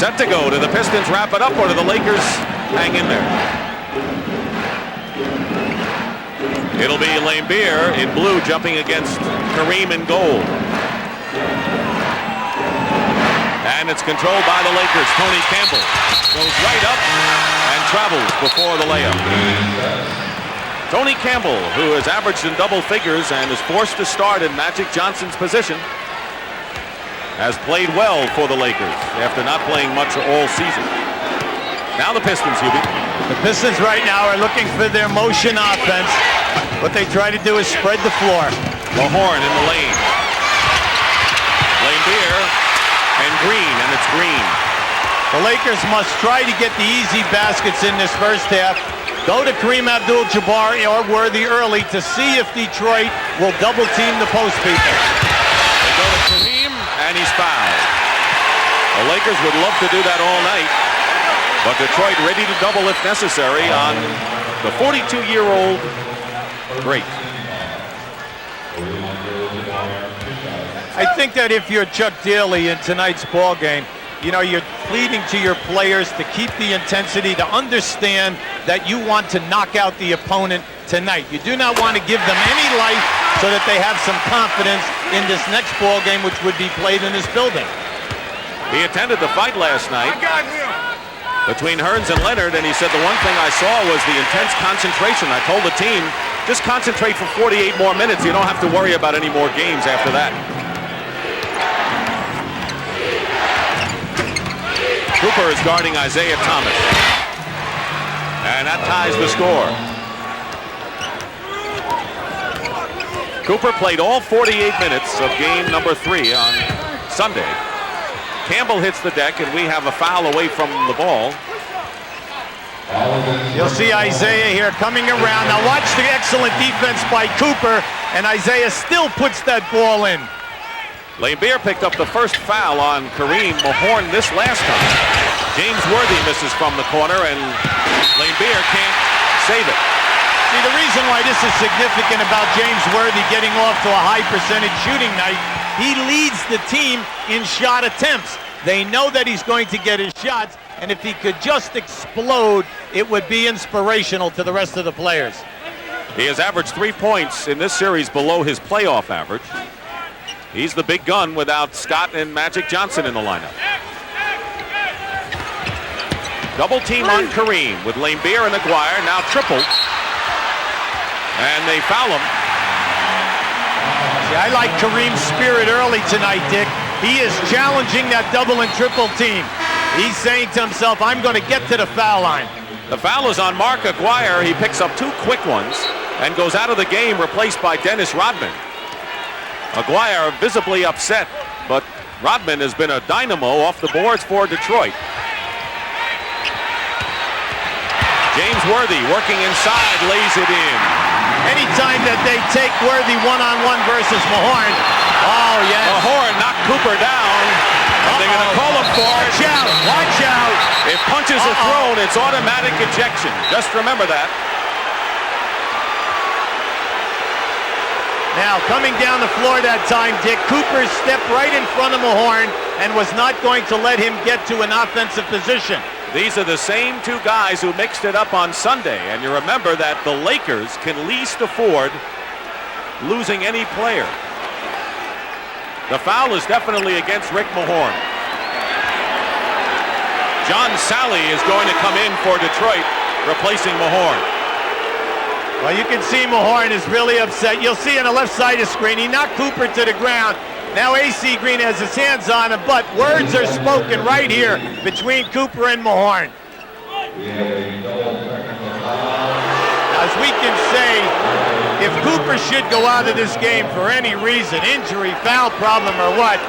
Set to go. Do the Pistons wrap it up, or do the Lakers hang in there? It'll be Laimbeer in blue jumping against Kareem in gold. And it's controlled by the Lakers. Tony Campbell goes right up and travels before the layup. Tony Campbell, who has averaged in double figures and is forced to start in Magic Johnson's position, has played well for the Lakers after not playing much all season. Now the Pistons, Hubie. The Pistons right now are looking for their motion offense. What they try to do is spread the floor. Mahorn in the lane. Laimbeer and Green, and it's Green. The Lakers must try to get the easy baskets in this first half. Go to Kareem Abdul-Jabbar or Worthy early to see if Detroit will double team the post people. They go to Kareem, and he's fouled. The Lakers would love to do that all night, but Detroit ready to double if necessary on the 42-year-old great. I think that if you're Chuck Daly in tonight's ball game, you know, you're pleading to your players to keep the intensity, to understand that you want to knock out the opponent tonight. You do not want to give them any life so that they have some confidence in this next ball game, which would be played in this building. He attended the fight last night between Hearns and Leonard, and he said the one thing I saw was the intense concentration. I told the team, just concentrate for 48 more minutes. You don't have to worry about any more games after that. Cooper is guarding Isaiah Thomas. And that ties the score. Cooper played all 48 minutes of game number 3 on Sunday. Campbell hits the deck, and we have a foul away from the ball. You'll see Isaiah here coming around. Now watch the excellent defense by Cooper, and Isaiah still puts that ball in. Laimbeer picked up the first foul on Kareem Mahorn this last time. James Worthy misses from the corner, and Laimbeer can't save it. See, the reason why this is significant about James Worthy getting off to a high percentage shooting night, he leads the team in shot attempts. They know that he's going to get his shots, and if he could just explode, it would be inspirational to the rest of the players. He has averaged 3 points in this series below his playoff average. He's the big gun without Scott and Magic Johnson in the lineup. Double team on Kareem with Laimbeer and Aguirre, now triple. And they foul him. See, I like Kareem's spirit early tonight, Dick. He is challenging that double and triple team. He's saying to himself, I'm going to get to the foul line. The foul is on Mark Aguirre. He picks up 2 quick ones and goes out of the game, replaced by Dennis Rodman. Aguirre visibly upset, but Rodman has been a dynamo off the boards for Detroit. James Worthy working inside, lays it in. Anytime that they take Worthy one-on-one versus Mahorn, oh yes. Mahorn knocked Cooper down. And they're going to call him for it. Watch out, watch out. If punches are thrown, it's automatic ejection. Just remember that. Now, coming down the floor that time, Dick, Cooper stepped right in front of Mahorn and was not going to let him get to an offensive position. These are the same 2 guys who mixed it up on Sunday. And you remember that the Lakers can least afford losing any player. The foul is definitely against Rick Mahorn. John Sally is going to come in for Detroit, replacing Mahorn. Well, you can see Mahorn is really upset. You'll see on the left side of the screen, he knocked Cooper to the ground. Now AC Green has his hands on him, but words are spoken right here between Cooper and Mahorn. As we can say, if Cooper should go out of this game for any reason, injury, foul problem, or what,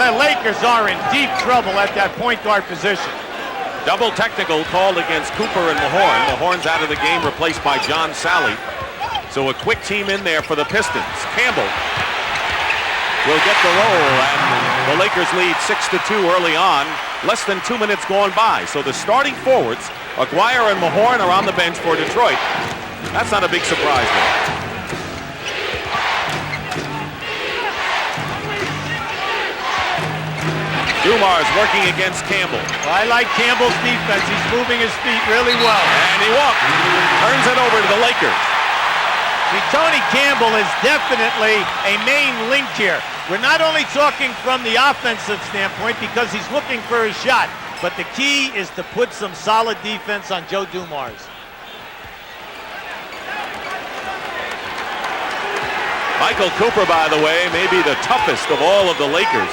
the Lakers are in deep trouble at that point guard position. Double technical called against Cooper and Mahorn. Mahorn's out of the game, replaced by John Sally. So a quick team in there for the Pistons. Campbell will get the roll, and the Lakers lead 6-2 early on. Less than 2 minutes gone by. So the starting forwards, Aguirre and Mahorn, are on the bench for Detroit. That's not a big surprise there. Dumars working against Campbell. Well, I like Campbell's defense. He's moving his feet really well. And he walks. Turns it over to the Lakers. See, Tony Campbell is definitely a main link here. We're not only talking from the offensive standpoint because he's looking for his shot, but the key is to put some solid defense on Joe Dumars. Michael Cooper, by the way, may be the toughest of all of the Lakers.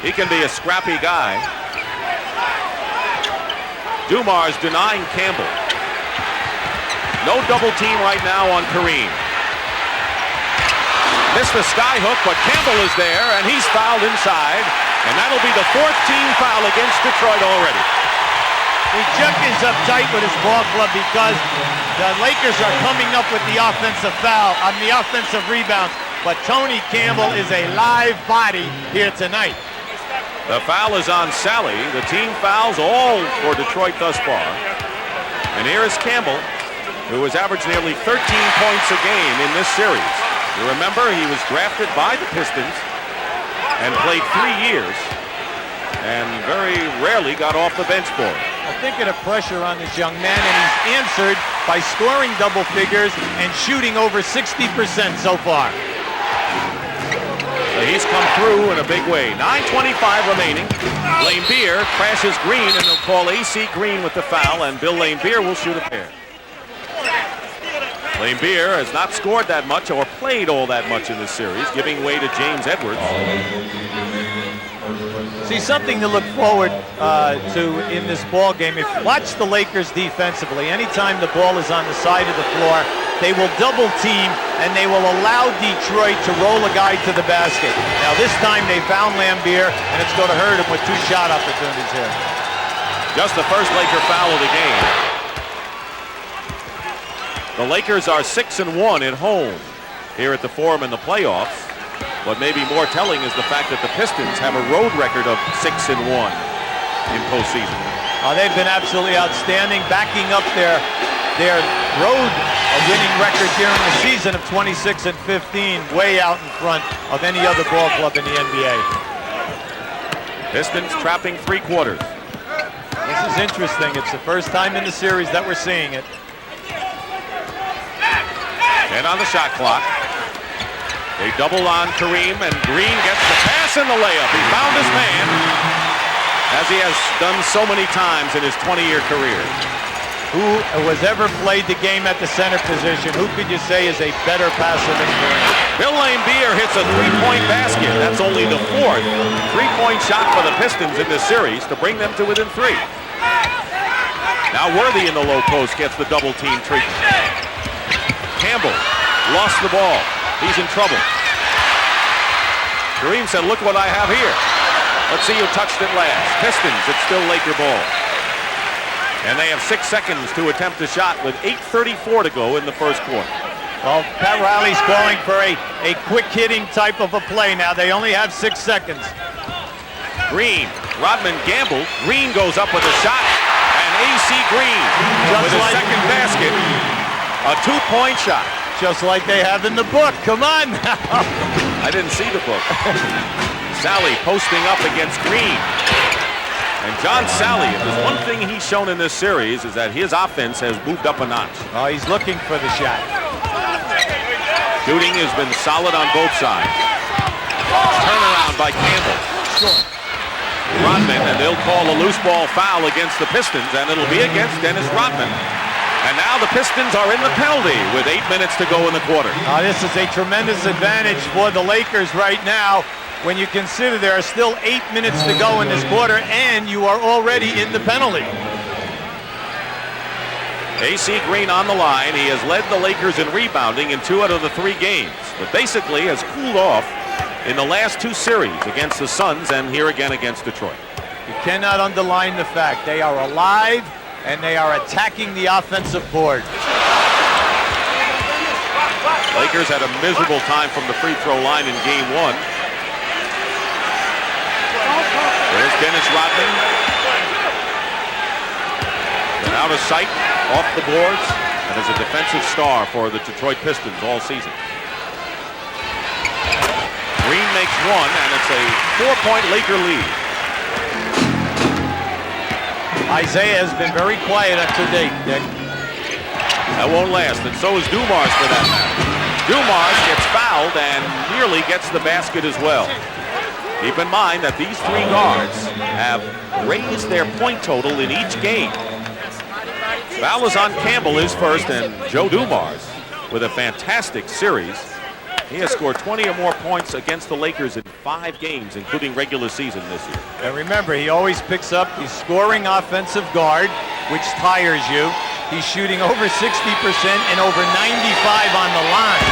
He can be a scrappy guy. Dumars denying Campbell. No double team right now on Kareem. Missed the sky hook, but Campbell is there, and he's fouled inside. And that'll be the 4th team foul against Detroit already. Chuck is uptight with his ball club because the Lakers are coming up with the offensive foul, the offensive rebounds. But Tony Campbell is a live body here tonight. The foul is on Sally. The team fouls all for Detroit thus far. And here is Campbell, who has averaged nearly 13 points a game in this series. You remember, he was drafted by the Pistons and played 3 years and very rarely got off the bench for it. I think of the pressure on this young man, and he's answered by scoring double figures and shooting over 60% so far. He's come through in a big way. 9:25 remaining. Laimbeer crashes Green, and they'll call A.C. Green with the foul, and Bill Laimbeer will shoot a pair. Laimbeer has not scored that much or played all that much in this series, giving way to James Edwards. See, something to look forward to in this ball game. If you watch the Lakers defensively, anytime the ball is on the side of the floor, they will double team and they will allow Detroit to roll a guy to the basket. Now this time they found Laimbeer, and it's going to hurt him with 2 shot opportunities here. Just the first Laker foul of the game. The Lakers are 6-1 at home here at the Forum in the playoffs. What may be more telling is the fact that the Pistons have a road record of 6-1 in postseason. They've been absolutely outstanding, backing up their road winning record during the season of 26-15, way out in front of any other ball club in the NBA. Pistons trapping 3 quarters. This is interesting. It's the first time in the series that we're seeing it. And on the shot clock, they double on Kareem, and Green gets the pass and the layup. He found his man, as he has done so many times in his 20-year career. Who has ever played the game at the center position? Who could you say is a better passer than Kareem? Bill Laimbeer hits a 3-point basket. That's only the 4th 3-point shot for the Pistons in this series to bring them to within 3. Now Worthy in the low post gets the double team treatment. Campbell lost the ball. He's in trouble. Kareem said, look what I have here. Let's see who touched it last. Pistons, it's still Laker ball. And they have 6 seconds to attempt a shot with 8:34 to go in the first quarter. Well, Pat Riley's calling for a quick hitting type of a play now. They only have 6 seconds. Green, Rodman gambled. Green goes up with a shot. And A.C. Green with his second basket. A 2-point shot. Just like they have in the book. Come on. I didn't see the book. Sally posting up against Green. And John Sally, if there's one thing he's shown in this series, is that his offense has moved up a notch. Oh, he's looking for the shot. Shooting has been solid on both sides. Turnaround by Campbell. Sure. Rodman, and they'll call a loose ball foul against the Pistons, and it'll be against Dennis Rodman. And now the Pistons are in the penalty with 8 minutes to go in the quarter. This is a tremendous advantage for the Lakers right now when you consider there are still 8 minutes to go in this quarter and you are already in the penalty. A.C. Green on the line. He has led the Lakers in rebounding in 2 out of the 3 games, but basically has cooled off in the last 2 series against the Suns and here again against Detroit. You cannot underline the fact they are alive and they are attacking the offensive board. Lakers had a miserable time from the free throw line in game 1. There's Dennis Rodman. And out of sight, off the boards, and is a defensive star for the Detroit Pistons all season. Green makes 1, and it's a 4-point Laker lead. Isaiah has been very quiet up to date, Dick. That won't last, and so is Dumars for that matter. Dumars gets fouled and nearly gets the basket as well. Keep in mind that these three guards have raised their point total in each game. Foul is on Campbell, his first, and Joe Dumars with a fantastic series. He has scored 20 or more points against the Lakers in 5 games, including regular season this year. And remember, he always picks up the scoring offensive guard, which tires you. He's shooting over 60% and over 95 on the line.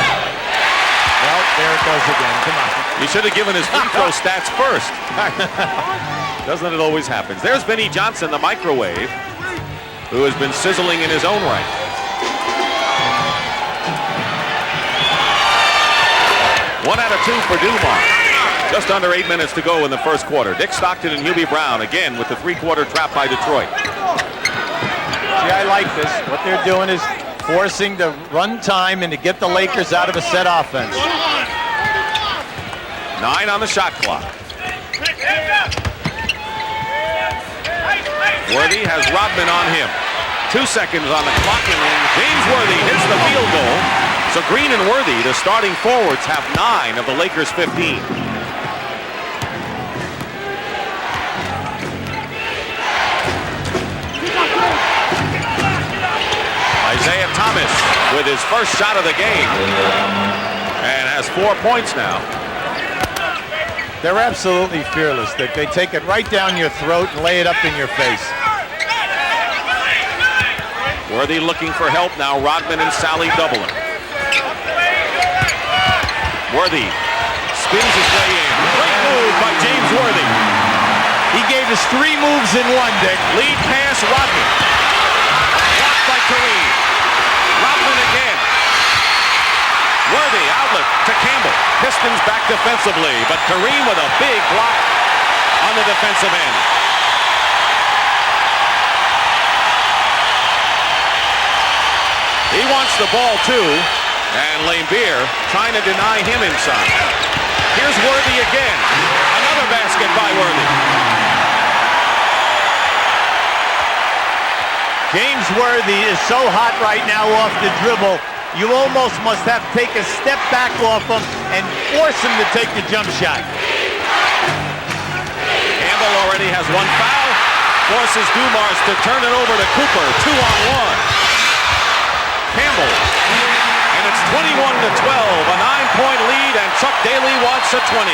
Well, there it goes again. Come on. He should have given his free throw stats first. Doesn't it always happen? There's Vinnie Johnson, the microwave, who has been sizzling in his own right. One out of 2 for Dumars. Just under 8 minutes to go in the first quarter. Dick Stockton and Hubie Brown again with the three-quarter trap by Detroit. See, I like this. What they're doing is forcing the run time and to get the Lakers out of a set offense. 9 on the shot clock. Worthy has Rodman on him. 2 seconds on the clock, and James Worthy hits the field goal. So Green and Worthy, the starting forwards, have 9 of the Lakers' 15. Isaiah Thomas with his first shot of the game and has 4 points now. They're absolutely fearless, Dick. They take it right down your throat and lay it up in your face. Worthy looking for help now. Rodman and Sally doubling. Worthy spins his way in. Great move by James Worthy. He gave us 3 moves in one, Dick. Lead pass, Rodman. Blocked by Kareem. Rodman again. Worthy outlet to Campbell. Pistons back defensively, but Kareem with a big block on the defensive end. He wants the ball too, and Laimbeer trying to deny him inside. Here's Worthy again. Another basket by Worthy. James Worthy is so hot right now off the dribble. You almost must have to take a step back off him and force him to take the jump shot. Campbell already has 1 foul. Forces Dumars to turn it over to Cooper. 2-on-1. Campbell. And it's 21-12. A 9-point lead, and Chuck Daly wants a 20.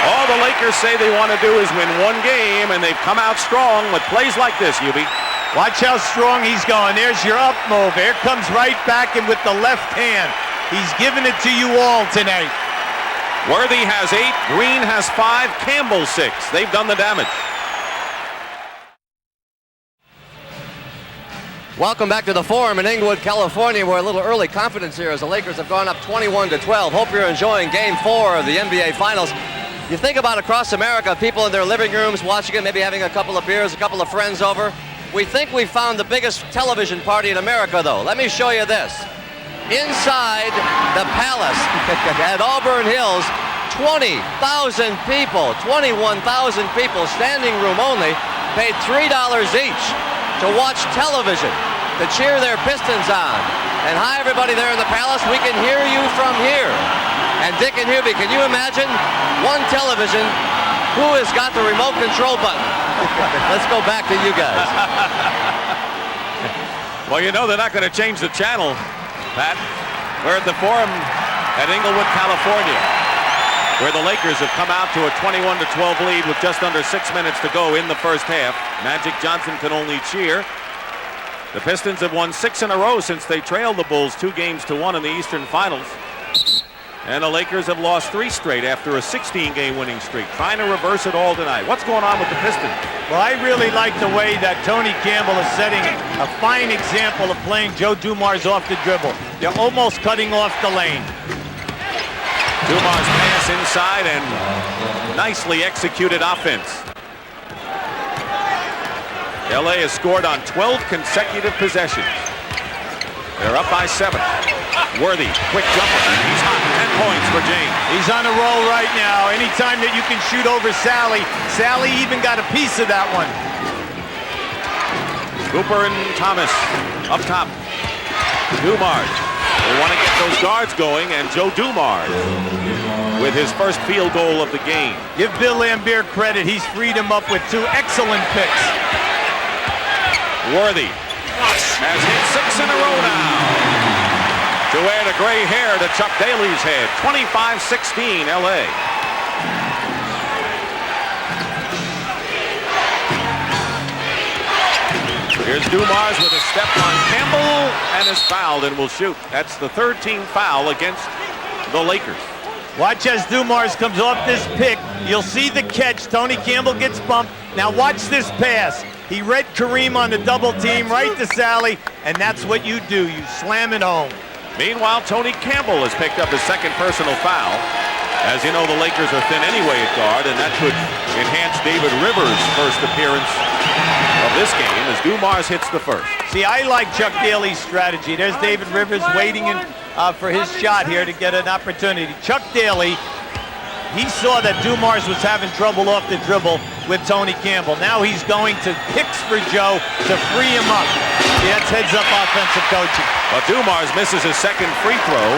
All the Lakers say they want to do is win 1 game, and they've come out strong with plays like this, Hubie. Watch how strong he's going. There's your up move. Here comes right back and with the left hand. He's giving it to you all tonight. Worthy has 8, Green has 5, Campbell 6. They've done the damage. Welcome back to the Forum in Inglewood, California. We're a little early confidence here as the Lakers have gone up 21-12. Hope you're enjoying Game 4 of the NBA Finals. You think about across America, people in their living rooms watching it, maybe having a couple of beers, a couple of friends over. We think we found the biggest television party in America, though. Let me show you this. Inside the Palace at Auburn Hills, 20,000 people, 21,000 people, standing room only, paid $3 each to watch television, to cheer their Pistons on. And hi, everybody there in the Palace. We can hear you from here. And Dick and Hubie, can you imagine one television? Who has got the remote control button? Let's go back to you guys. Well, you know they're not going to change the channel, Pat. We're at the Forum at Inglewood, California, where the Lakers have come out to a 21-12 lead with just under 6 minutes to go in the first half. Magic Johnson can only cheer. The Pistons have won 6 in a row since they trailed the Bulls 2-1 in the Eastern Finals. And the Lakers have lost 3 straight after a 16-game winning streak, trying to reverse it all tonight. What's going on with the Pistons? Well, I really like the way that Tony Campbell is setting a fine example of playing Joe Dumars off the dribble. They're almost cutting off the lane. Dumars pass inside and nicely executed offense. LA has scored on 12 consecutive possessions. They're up by 7. Worthy, quick jumper. He's hot. 10 points for James. He's on a roll right now. Anytime that you can shoot over Sally, Sally even got a piece of that one. Cooper and Thomas up top. Dumars. They want to get those guards going, and Joe Dumars with his first field goal of the game. Give Bill Lambier credit. He's freed him up with 2 excellent picks. Worthy has hit 6 in a row now to add a gray hair to Chuck Daly's head. 25-16 LA. Here's Dumars with a step on Campbell and is fouled and will shoot. That's the 13th foul against the Lakers. Watch as Dumars comes off this pick. You'll see the catch. Tony Campbell gets bumped. Now watch this pass. He read Kareem on the double team right to Sally, and that's what you do. You slam it home. Meanwhile, Tony Campbell has picked up his second personal foul. As you know, the Lakers are thin anyway at guard, and that could enhance David Rivers' first appearance of this game as Dumars hits the first. See, I like Chuck Daly's strategy. There's David Rivers waiting for his shot here to get an opportunity. Chuck Daly, he saw that Dumars was having trouble off the dribble with Tony Campbell. Now he's going to picks for Joe to free him up. See, that's heads-up offensive coaching. But Dumars misses his second free throw.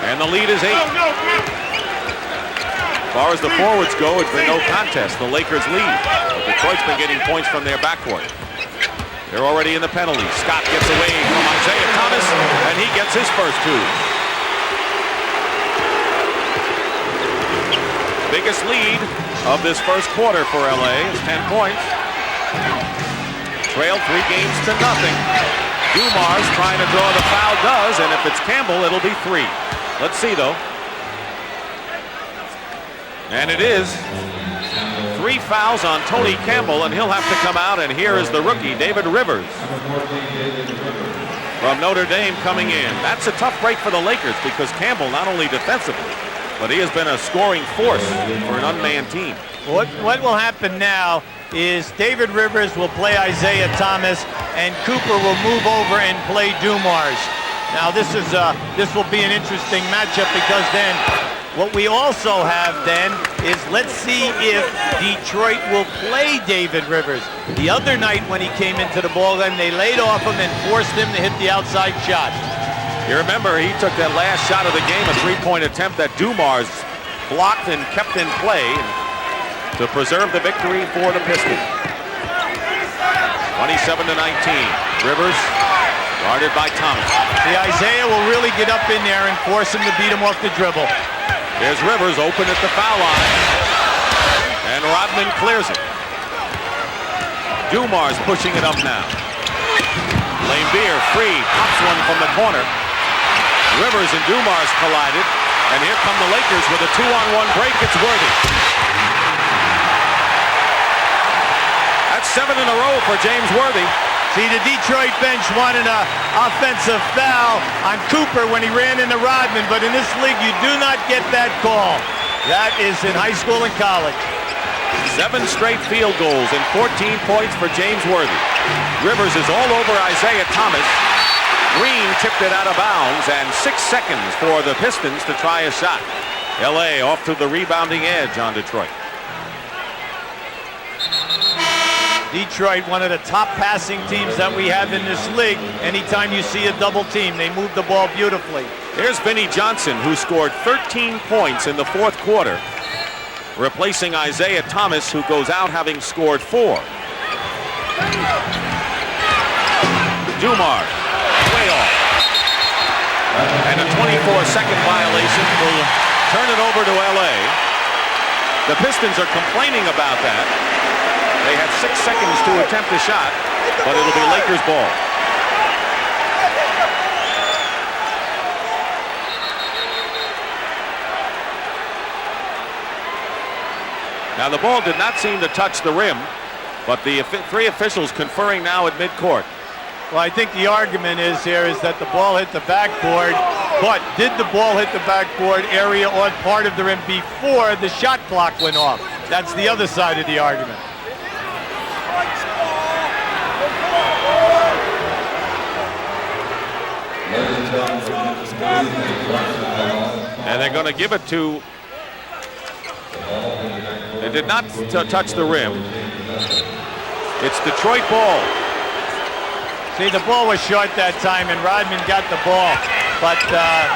And the lead is 8. As far as the forwards go, it's been no contest. The Lakers lead. But Detroit's been getting points from their backcourt. They're already in the penalty. Scott gets away from Isaiah Thomas, and he gets his first 2. Biggest lead of this first quarter for LA is 10 points. Trailed 3 games to nothing. Dumars trying to draw the foul does, and if it's Campbell, it'll be 3. Let's see, though. And it is 3 fouls on Tony Campbell, and he'll have to come out, and here is the rookie, David Rivers, from Notre Dame coming in. That's a tough break for the Lakers because Campbell, not only defensively, but he has been a scoring force for an unmanned team. What will happen now is David Rivers will play Isaiah Thomas, and Cooper will move over and play Dumars. Now this will be an interesting matchup because then what we also have then is let's see if Detroit will play David Rivers. The other night when he came into the ball game, they laid off him and forced him to hit the outside shot. You remember he took that last shot of the game, a 3-point attempt that Dumars blocked and kept in play to preserve the victory for the Pistons. 27-19. Rivers guarded by Thomas. The Isaiah will really get up in there and force him to beat him off the dribble. There's Rivers open at the foul line, and Rodman clears it. Dumars pushing it up now. Lambier free, pops one from the corner. Rivers and Dumars collided, and here come the Lakers with a 2-on-1 break. It's Worthy. That's 7 in a row for James Worthy. See, the Detroit bench wanted an offensive foul on Cooper when he ran into Rodman, but in this league, you do not get that call. That is in high school and college. 7 straight field goals and 14 points for James Worthy. Rivers is all over Isaiah Thomas. Green tipped it out of bounds, and 6 seconds for the Pistons to try a shot. LA off to the rebounding edge on Detroit. Detroit, one of the top passing teams that we have in this league. Anytime you see a double team, they move the ball beautifully. Here's Vinnie Johnson, who scored 13 points in the fourth quarter, replacing Isaiah Thomas, who goes out having scored 4. Dumars, way off. And a 24-second violation will turn it over to LA. The Pistons are complaining about that. They had 6 seconds to attempt a shot, but it'll be Lakers ball. Now the ball did not seem to touch the rim, but the 3 officials conferring now at midcourt. Well, I think the argument is here is that the ball hit the backboard, but did the ball hit the backboard area or part of the rim before the shot clock went off? That's the other side of the argument. And they're going to give it to... They did not touch the rim. It's Detroit ball. See, the ball was short that time, and Rodman got the ball. But,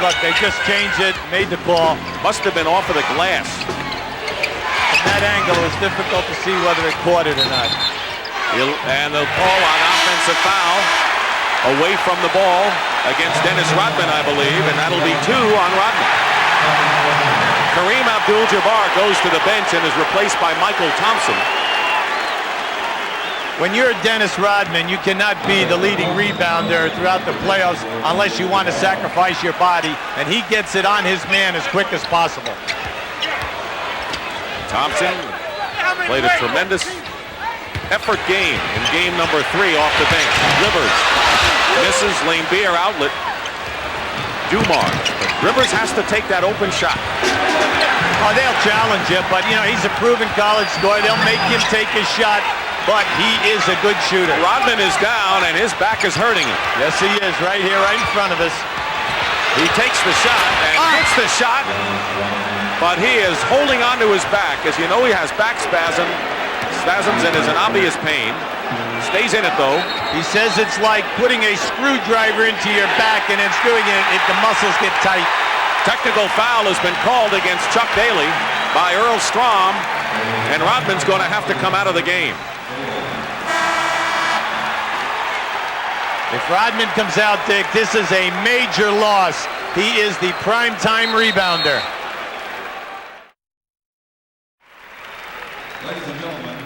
look, they just changed it, made the call. Must have been off of the glass. From that angle, it was difficult to see whether it caught it or not. And they'll call on offensive foul away from the ball against Dennis Rodman, I believe, and that'll be 2 on Rodman. Kareem Abdul-Jabbar goes to the bench and is replaced by Michael Thompson. When you're Dennis Rodman, you cannot be the leading rebounder throughout the playoffs unless you want to sacrifice your body, and he gets it on his man as quick as possible. Thompson played a tremendous effort game in game number 3 off the bench. Rivers misses lane beer outlet. Dumars. But Rivers has to take that open shot. Oh, they'll challenge him, but you know, he's a proven college scorer. They'll make him take his shot, but he is a good shooter. Rodman is down and his back is hurting him. Yes, he is, right here, right in front of us. He takes the shot and hits the shot, but he is holding onto his back. As you know, he has back spasms and is in obvious pain. Stays in it though. He says it's like putting a screwdriver into your back and then screwing it if the muscles get tight. Technical foul has been called against Chuck Daly by Earl Strom, and Rodman's going to have to come out of the game. If Rodman comes out, Dick, this is a major loss. He is the primetime rebounder.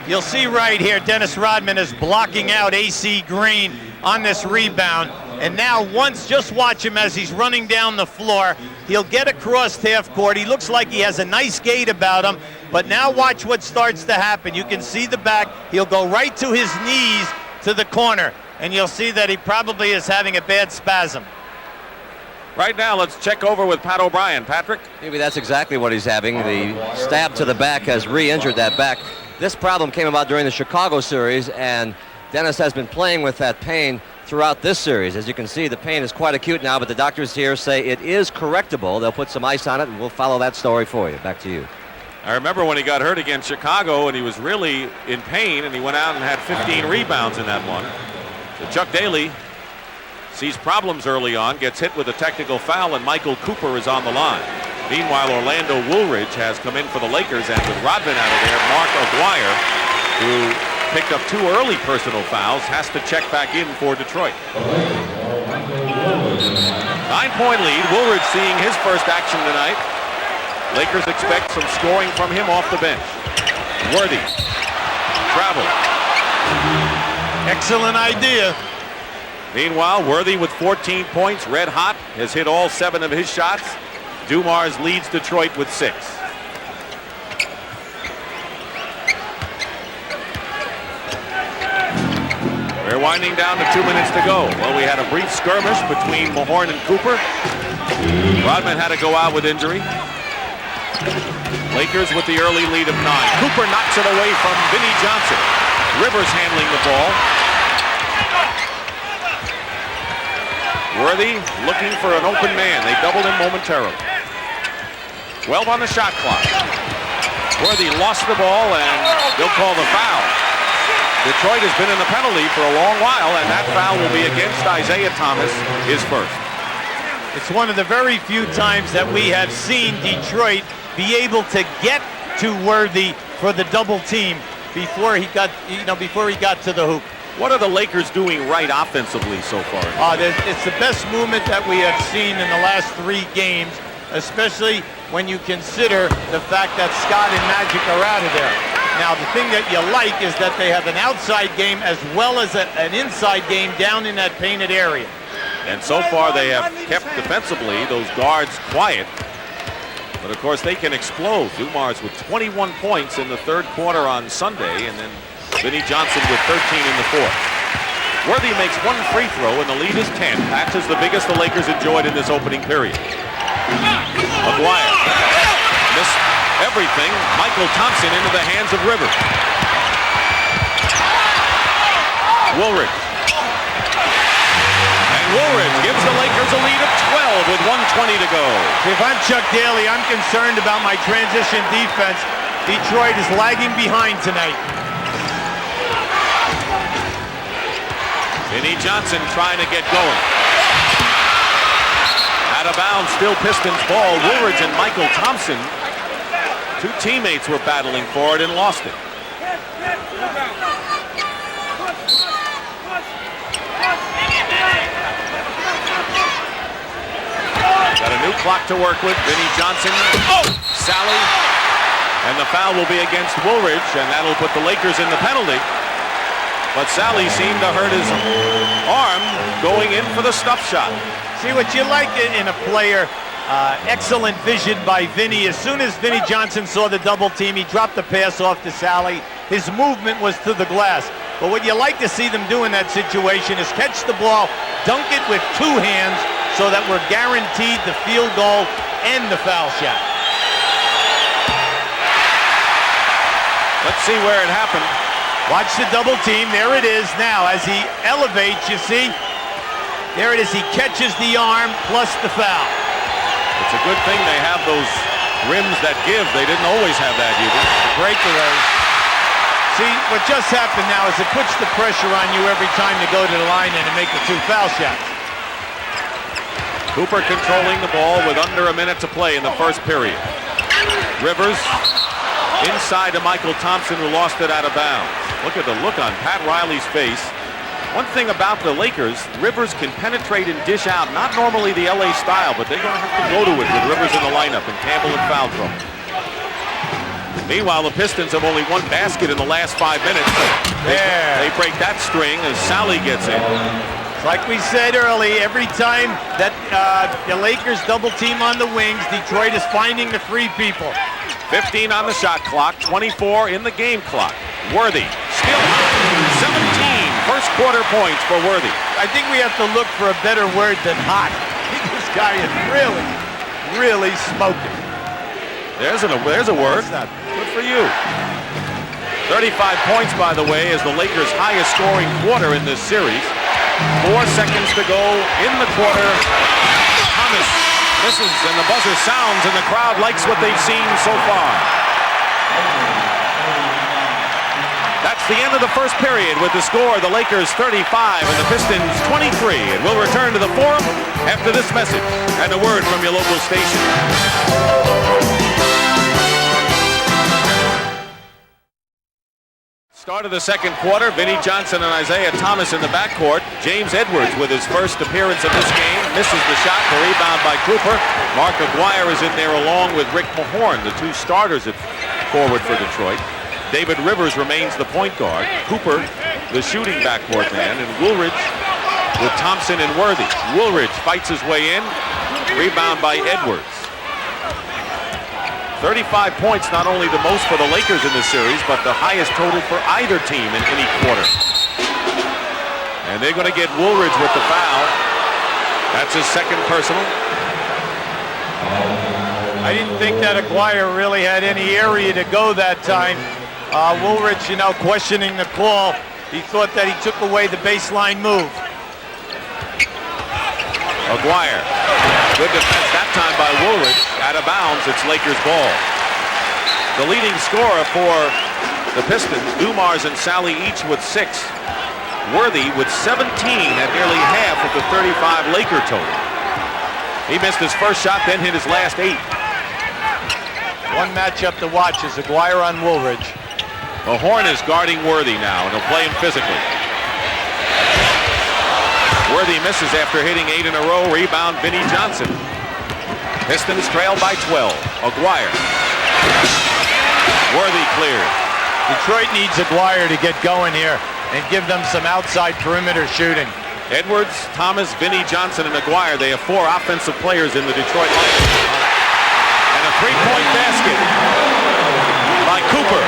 You'll see right here, Dennis Rodman is blocking out AC Green on this rebound. And now just watch him as he's running down the floor. He'll get across half court. He looks like he has a nice gait about him. But now watch what starts to happen. You can see the back. He'll go right to his knees to the corner. And you'll see that he probably is having a bad spasm. Right now, let's check over with Pat O'Brien. Patrick? Maybe that's exactly what he's having. The stab to the back has re-injured that back. This problem came about during the Chicago series, and Dennis has been playing with that pain throughout this series. As you can see, the pain is quite acute now, but the doctors here say it is correctable. They'll put some ice on it, and we'll follow that story for you. Back to you. I remember when he got hurt against Chicago, and he was really in pain, and he went out and had 15 rebounds in that one. So Chuck Daly sees problems early on, gets hit with a technical foul, and Michael Cooper is on the line. Meanwhile, Orlando Woolridge has come in for the Lakers, and with Rodman out of there, Mark Aguirre, who picked up 2 early personal fouls, has to check back in for Detroit. 9-point lead. Woolridge seeing his first action tonight. Lakers expect some scoring from him off the bench. Worthy. Travel. Excellent idea. Meanwhile, Worthy with 14 points, red hot, has hit all 7 of his shots. Dumars leads Detroit with 6. We're winding down to 2 minutes to go. Well, we had a brief skirmish between Mahorn and Cooper. Rodman had to go out with injury. Lakers with the early lead of 9. Cooper knocks it away from Vinnie Johnson. Rivers handling the ball. Worthy looking for an open man. They doubled him momentarily. 12 on the shot clock. Worthy lost the ball, and they'll call the foul. Detroit has been in the penalty for a long while, and that foul will be against Isaiah Thomas, his first. It's one of the very few times that we have seen Detroit be able to get to Worthy for the double team before he got to the hoop. What are the Lakers doing right offensively so far? It's the best movement that we have seen in the last 3 games, especially when you consider the fact that Scott and Magic are out of there. Now, the thing that you like is that they have an outside game as well as an inside game down in that painted area. And so far they have kept defensively those guards quiet. But of course they can explode. Dumars with 21 points in the 3rd quarter on Sunday, and then Vinnie Johnson with 13 in the 4th. Worthy makes 1 free throw, and the lead is 10. That's the biggest the Lakers enjoyed in this opening period. Aguirre missed everything. Michael Thompson into the hands of Rivers. Woolridge. And Woolridge gives the Lakers a lead of 12 12 with 1:20 to go. If I'm Chuck Daly, I'm concerned about my transition defense. Detroit is lagging behind tonight. Vinnie Johnson trying to get going. Out of bounds, still Pistons ball. Woolridge and Michael Thompson, two teammates, were battling for it and lost it. Got a new clock to work with. Vinnie Johnson. Oh! Sally. And the foul will be against Woolridge, and that'll put the Lakers in the penalty. But Sally seemed to hurt his arm going in for the stuff shot. See what you like in a player. Excellent vision by Vinnie. As soon as Vinnie Johnson saw the double team, he dropped the pass off to Sally. His movement was to the glass. But what you like to see them do in that situation is catch the ball, dunk it with two hands, so that we're guaranteed the field goal and the foul shot. Let's see where it happened. Watch the double team. There it is now. As he elevates, you see, there it is. He catches the arm plus the foul. It's a good thing they have those rims that give. They didn't always have that, Hubert. Breakaway. See, what just happened now is it puts the pressure on you every time you go to the line and to make the two foul shots. Cooper controlling the ball with under a minute to play in the first period. Rivers inside to Michael Thompson, who lost it out of bounds. Look at the look on Pat Riley's face. One thing about the Lakers, Rivers can penetrate and dish out. Not normally the LA style, but they're going to have to go to it with Rivers in the lineup and Campbell in foul trouble. Meanwhile, the Pistons have only one basket in the last 5 minutes. They break that string as Sally gets in. Like we said early, every time that the Lakers double team on the wings, Detroit is finding the free people. 15 on the shot clock, 24 in the game clock. Worthy, still 17 first quarter points for Worthy. I think we have to look for a better word than hot. This guy is really, really smoking. There's a word. Good for you. 35 points, by the way, is the Lakers' highest scoring quarter in this series. 4 seconds to go in the quarter. Thomas misses, and the buzzer sounds, and the crowd likes what they've seen so far. That's the end of the first period with the score, the Lakers 35 and the Pistons 23. And we'll return to the Forum after this message and a word from your local station. Start of the second quarter, Vinnie Johnson and Isaiah Thomas in the backcourt. James Edwards with his first appearance of this game. Misses the shot, the rebound by Cooper. Mark Aguirre is in there along with Rick Mahorn, the two starters at forward for Detroit. David Rivers remains the point guard. Cooper, the shooting backcourt man, and Woolridge with Thompson and Worthy. Woolridge fights his way in. Rebound by Edwards. 35 points, not only the most for the Lakers in this series, but the highest total for either team in any quarter. And they're going to get Woolridge with the foul. That's his second personal. I didn't think that Aguirre really had any area to go that time. Woolridge, questioning the call. He thought that he took away the baseline move. Aguirre, good defense that time by Woolridge. Out of bounds, it's Lakers ball. The leading scorer for the Pistons, Dumars and Sally each with 6. Worthy with 17 at nearly half of the 35 Laker total. He missed his first shot, then hit his last 8. One matchup to watch is Aguirre on Woolridge. Mahorn is guarding Worthy now, and he'll play him physically. Worthy misses after hitting 8 in a row. Rebound, Vinnie Johnson. Pistons trail by 12. Aguirre. Worthy cleared. Detroit needs Aguirre to get going here and give them some outside perimeter shooting. Edwards, Thomas, Vinnie Johnson, and Aguirre. They have 4 offensive players in the Detroit lineup. And a 3-point basket by Cooper.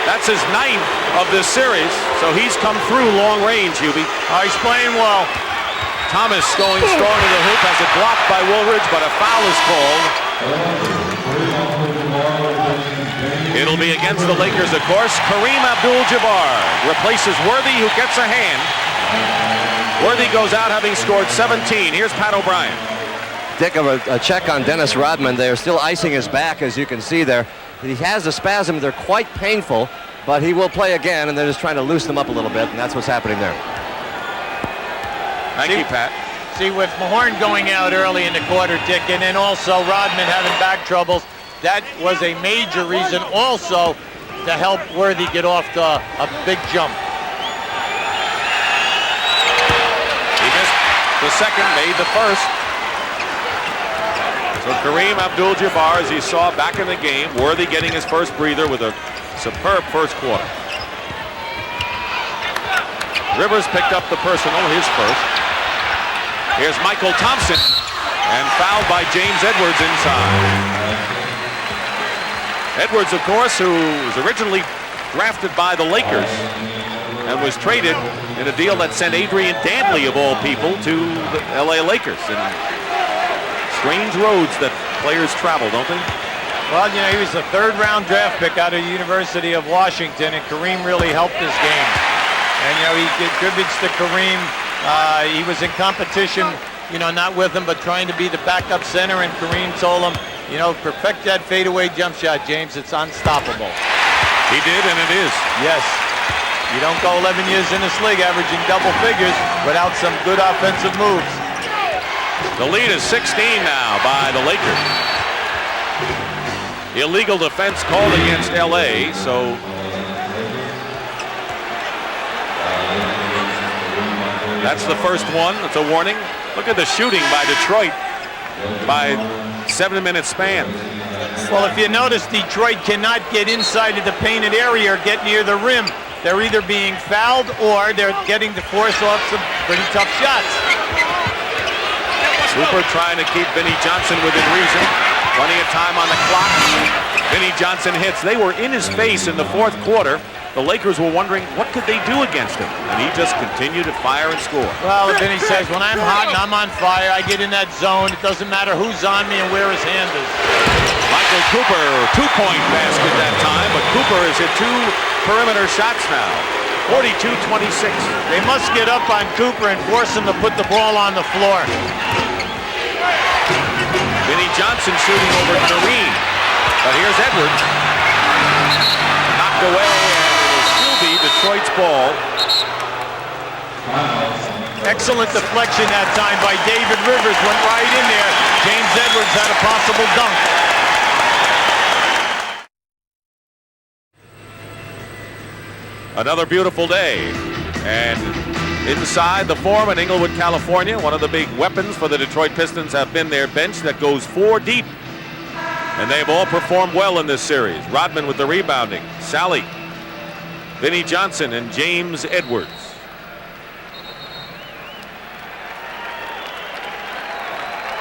That's his 9th of this series, so he's come through long range, Hubie. He's playing well. Thomas going strong to the hoop, has it blocked by Woolridge, but a foul is called. It'll be against the Lakers, of course. Kareem Abdul-Jabbar replaces Worthy, who gets a hand. Worthy goes out having scored 17. Here's Pat O'Brien. Dick, a check on Dennis Rodman. They're still icing his back, as you can see there. He has a spasm. They're quite painful, but he will play again, and they're just trying to loosen him up a little bit, and that's what's happening there. Thank you, Pat. See, with Mahorn going out early in the quarter, Dick, and then also Rodman having back troubles, that was a major reason also to help Worthy get off to a big jump. He missed the second, made the first. So Kareem Abdul-Jabbar, as you saw back in the game, Worthy getting his first breather with a superb first quarter. Rivers picked up the personal, his first. Here's Michael Thompson, and fouled by James Edwards inside. Edwards, of course, who was originally drafted by the Lakers and was traded in a deal that sent Adrian Dantley, of all people, to the LA Lakers. And strange roads that players travel, don't they? Well, you know, he was a third-round draft pick out of the University of Washington, and Kareem really helped his game. And, you know, he contributes to Kareem. He was in competition, you know, not with him, but trying to be the backup center, and Kareem told him, you know, perfect that fadeaway jump shot, James. It's unstoppable. He did, and it is. Yes. You don't go 11 years in this league averaging double figures without some good offensive moves. The lead is 16 now by the Lakers. Illegal defense called against LA, so that's the first one. It's a warning. Look at the shooting by Detroit by 7-minute span. Well, if you notice, Detroit cannot get inside of the painted area or get near the rim. They're either being fouled or they're getting to force off some pretty tough shots. Cooper trying to keep Vinnie Johnson within reason. Plenty of time on the clock. Vinnie Johnson hits. They were in his face in the fourth quarter. The Lakers were wondering what could they do against him, and he just continued to fire and score. Well, Vinnie says, when I'm hot and I'm on fire, I get in that zone. It doesn't matter who's on me and where his hand is. Michael Cooper, two-point basket that time, but Cooper has hit 2 perimeter shots now. 42-26. They must get up on Cooper and force him to put the ball on the floor. Vinnie Johnson shooting over Kareem. But here's Edwards. Knocked away, and it'll still be Detroit's ball. Excellent deflection that time by David Rivers. Went right in there. James Edwards had a possible dunk. Another beautiful day. And inside the Forum in Inglewood, California, one of the big weapons for the Detroit Pistons have been their bench that goes 4 deep. And they've all performed well in this series. Rodman with the rebounding, Sally, Vinnie Johnson, and James Edwards.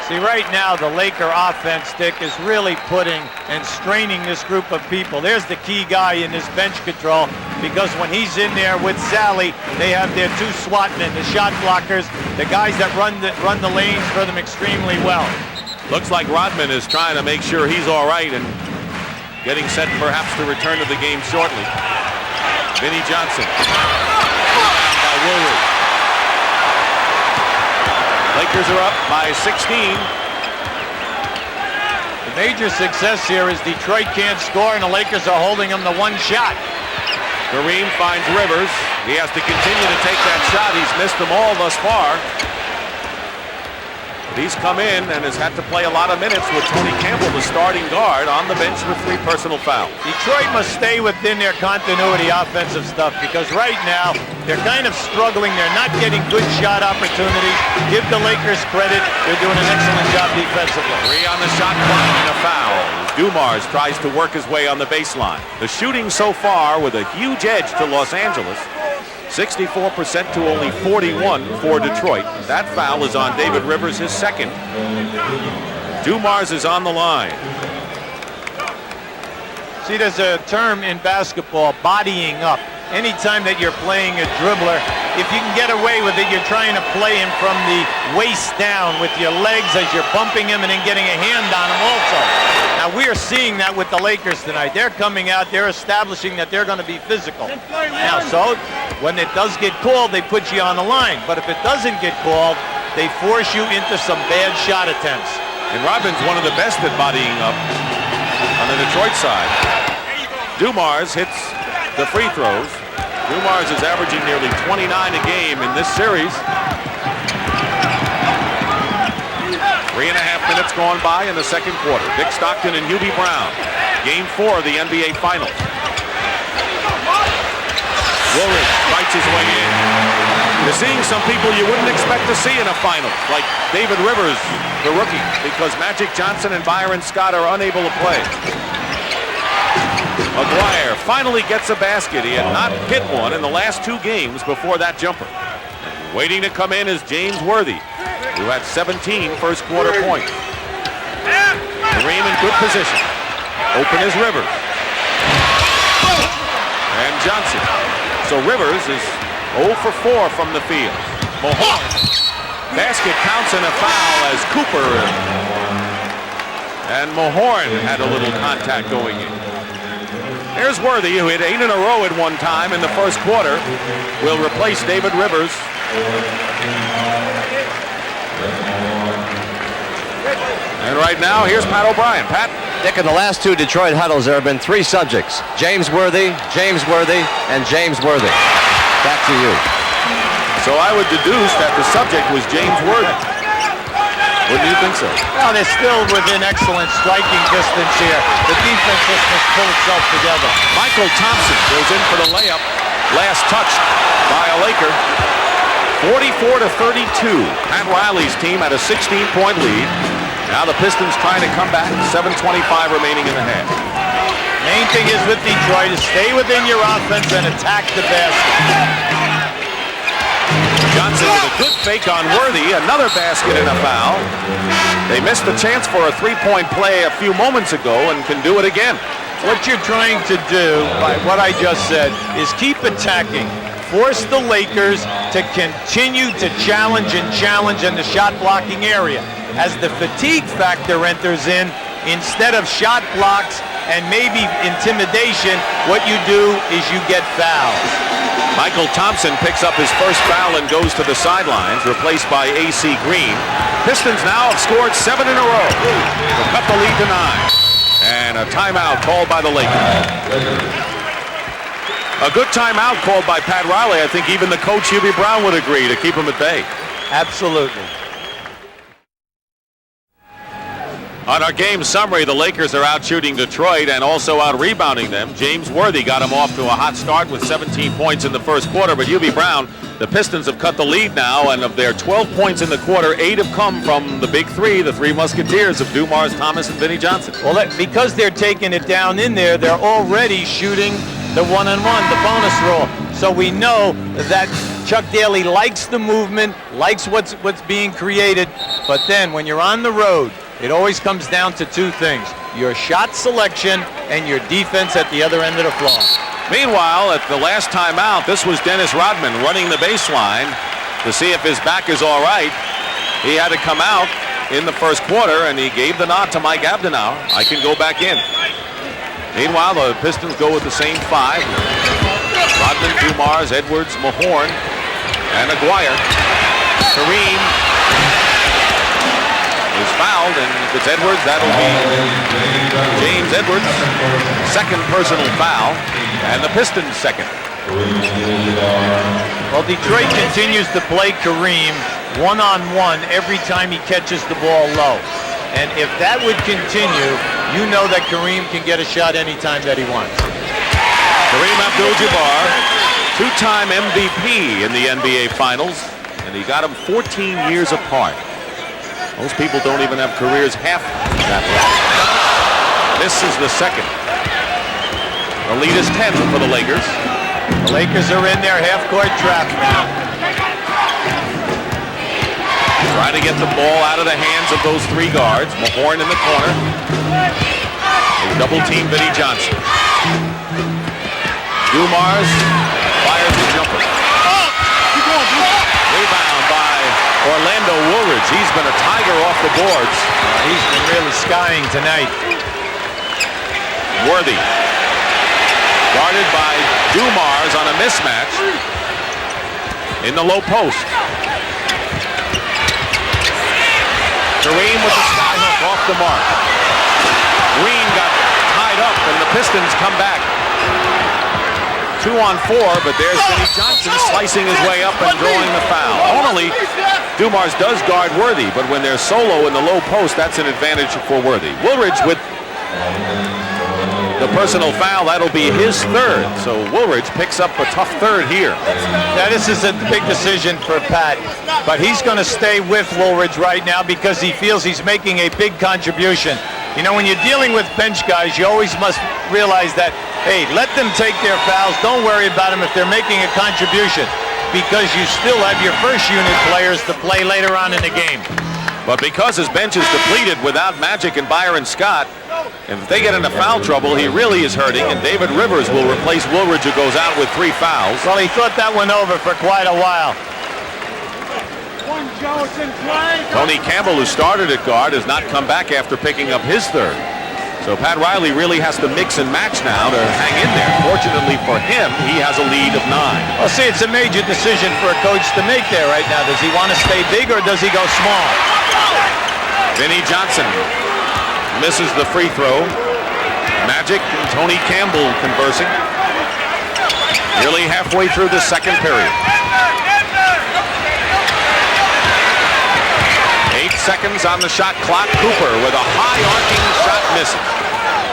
See, right now, the Laker offense, Dick, is really putting and straining this group of people. There's the key guy in this bench control, because when he's in there with Sally, they have their 2 SWAT men, the shot blockers, the guys that run the lanes for them extremely well. Looks like Rodman is trying to make sure he's all right and getting set perhaps to return to the game shortly. Vinnie Johnson. Rebound by Woolridge. Lakers are up by 16. The major success here is Detroit can't score and the Lakers are holding them to 1 shot. Kareem finds Rivers. He has to continue to take that shot. He's missed them all thus far. But he's come in and has had to play a lot of minutes with Tony Campbell, the starting guard, on the bench with 3 personal fouls. Detroit must stay within their continuity offensive stuff, because right now they're kind of struggling. They're not getting good shot opportunities. Give the Lakers credit. They're doing an excellent job defensively. 3 on the shot clock and a foul. Dumars tries to work his way on the baseline. The shooting so far with a huge edge to Los Angeles. 64% to only 41 for Detroit. That foul is on David Rivers, his second. Dumars is on the line. See, there's a term in basketball, bodying up. Anytime that you're playing a dribbler, if you can get away with it, you're trying to play him from the waist down with your legs as you're bumping him and then getting a hand on him also. Now we are seeing that with the Lakers tonight. They're coming out, they're establishing that they're going to be physical. Now, so when it does get called, they put you on the line. But if it doesn't get called, they force you into some bad shot attempts. And Rodman's one of the best at bodying up on the Detroit side. Dumars hits the free throws. Dumars is averaging nearly 29 a game in this series. 3.5 minutes gone by in the second quarter. Dick Stockton and Hubie Brown. Game 4 of the NBA Finals. Woolridge fights his way in. You're seeing some people you wouldn't expect to see in a final, like David Rivers, the rookie, because Magic Johnson and Byron Scott are unable to play. McGuire finally gets a basket. He had not hit one in the last 2 games before that jumper. Waiting to come in is James Worthy, who had 17 first quarter points. Kareem in good position. Open is Rivers. And Johnson. So Rivers is 0 for 4 from the field. Mahorn. Basket counts and a foul as Cooper and Mahorn had a little contact going in. Here's Worthy, who hit 8 in a row at one time in the first quarter, will replace David Rivers. And right now, here's Pat O'Brien. Pat? Dick, in the last 2 Detroit huddles, there have been 3 subjects. James Worthy, and James Worthy. Back to you. So I would deduce that the subject was James Worthy. Wouldn't you think so? Well, they're still within excellent striking distance here. The defense just must pull itself together. Michael Thompson goes in for the layup. Last touched by a Laker. 44-32. Pat Riley's team had a 16-point lead. Now the Pistons trying to come back. 7:25 remaining in the half. Main thing is with Detroit is stay within your offense and attack the basket. Johnson with a good fake on Worthy. Another basket and a foul. They missed the chance for a 3-point play a few moments ago and can do it again. What you're trying to do, by what I just said, is keep attacking. Force the Lakers to continue to challenge in the shot blocking area. As the fatigue factor enters in, instead of shot blocks and maybe intimidation, what you do is you get fouls. Michael Thompson picks up his first foul and goes to the sidelines, replaced by A.C. Green. Pistons now have scored 7 in a row to cut the lead to 9. And a timeout called by the Lakers. A good timeout called by Pat Riley. I think even the coach, Hubie Brown, would agree to keep him at bay. Absolutely. On our game summary, the Lakers are out shooting Detroit and also out rebounding them. James Worthy got him off to a hot start with 17 points in the first quarter, but Hubie Brown, the Pistons have cut the lead now, and of their 12 points in the quarter, 8 have come from the big 3, the 3 Musketeers of Dumars, Thomas, and Vinnie Johnson. Well, because they're taking it down in there, they're already shooting the one-on-one, the bonus roll. So we know that Chuck Daly likes the movement, likes what's being created, but then when you're on the road, it always comes down to 2 things: your shot selection and your defense at the other end of the floor. Meanwhile, at the last timeout, this was Dennis Rodman running the baseline to see if his back is all right. He had to come out in the first quarter, and he gave the nod to Mike Abdenauer. I can go back in. Meanwhile, the Pistons go with the same 5. Rodman, Dumars, Edwards, Mahorn, and Aguirre. Kareem is fouled, and if it's Edwards, that'll be James Edwards. Second personal foul, and the Pistons second. Well, Detroit continues to play Kareem one-on-one every time he catches the ball low. And if that would continue, you know that Kareem can get a shot anytime that he wants. Kareem Abdul-Jabbar, 2-time MVP in the NBA Finals, and he got them 14 years apart. Most people don't even have careers half that long. This is the second. The lead is 10 for the Lakers. The Lakers are in their half-court trap now. Trying to get the ball out of the hands of those 3 guards. Mahorn in the corner. They double-team Vinnie Johnson. Dumars fires the jumper. Rebound by Orlando Woolridge. He's been a tiger off the boards. He's been really skying tonight. Worthy. Guarded by Dumars on a mismatch. In the low post. Kareem with the skyhook off the mark. Green got tied up and the Pistons come back. 2 on 4, but there's Vinnie Johnson slicing his way up and drawing the foul. Normally, Dumars does guard Worthy, but when they're solo in the low post, that's an advantage for Worthy. Woolridge with the personal foul. That'll be his third. So Woolridge picks up a tough third here. Now, this is a big decision for Pat, but he's going to stay with Woolridge right now because he feels he's making a big contribution. You know, when you're dealing with bench guys, you always must realize that, hey, let them take their fouls. Don't worry about them if they're making a contribution, because you still have your first unit players to play later on in the game. But because his bench is depleted without Magic and Byron Scott, if they get into foul trouble, he really is hurting, and David Rivers will replace Woolridge, who goes out with 3 fouls. Well, he thought that one over for quite a while. Tony Campbell, who started at guard, has not come back after picking up his third. So Pat Riley really has to mix and match now to hang in there. Fortunately for him, he has a lead of 9. Well, see, it's a major decision for a coach to make there right now. Does he want to stay big or does he go small? Vinnie Johnson misses the free throw. Magic and Tony Campbell conversing. Nearly halfway through the second period. 8 seconds on the shot clock. Cooper with a high arcing shot missing.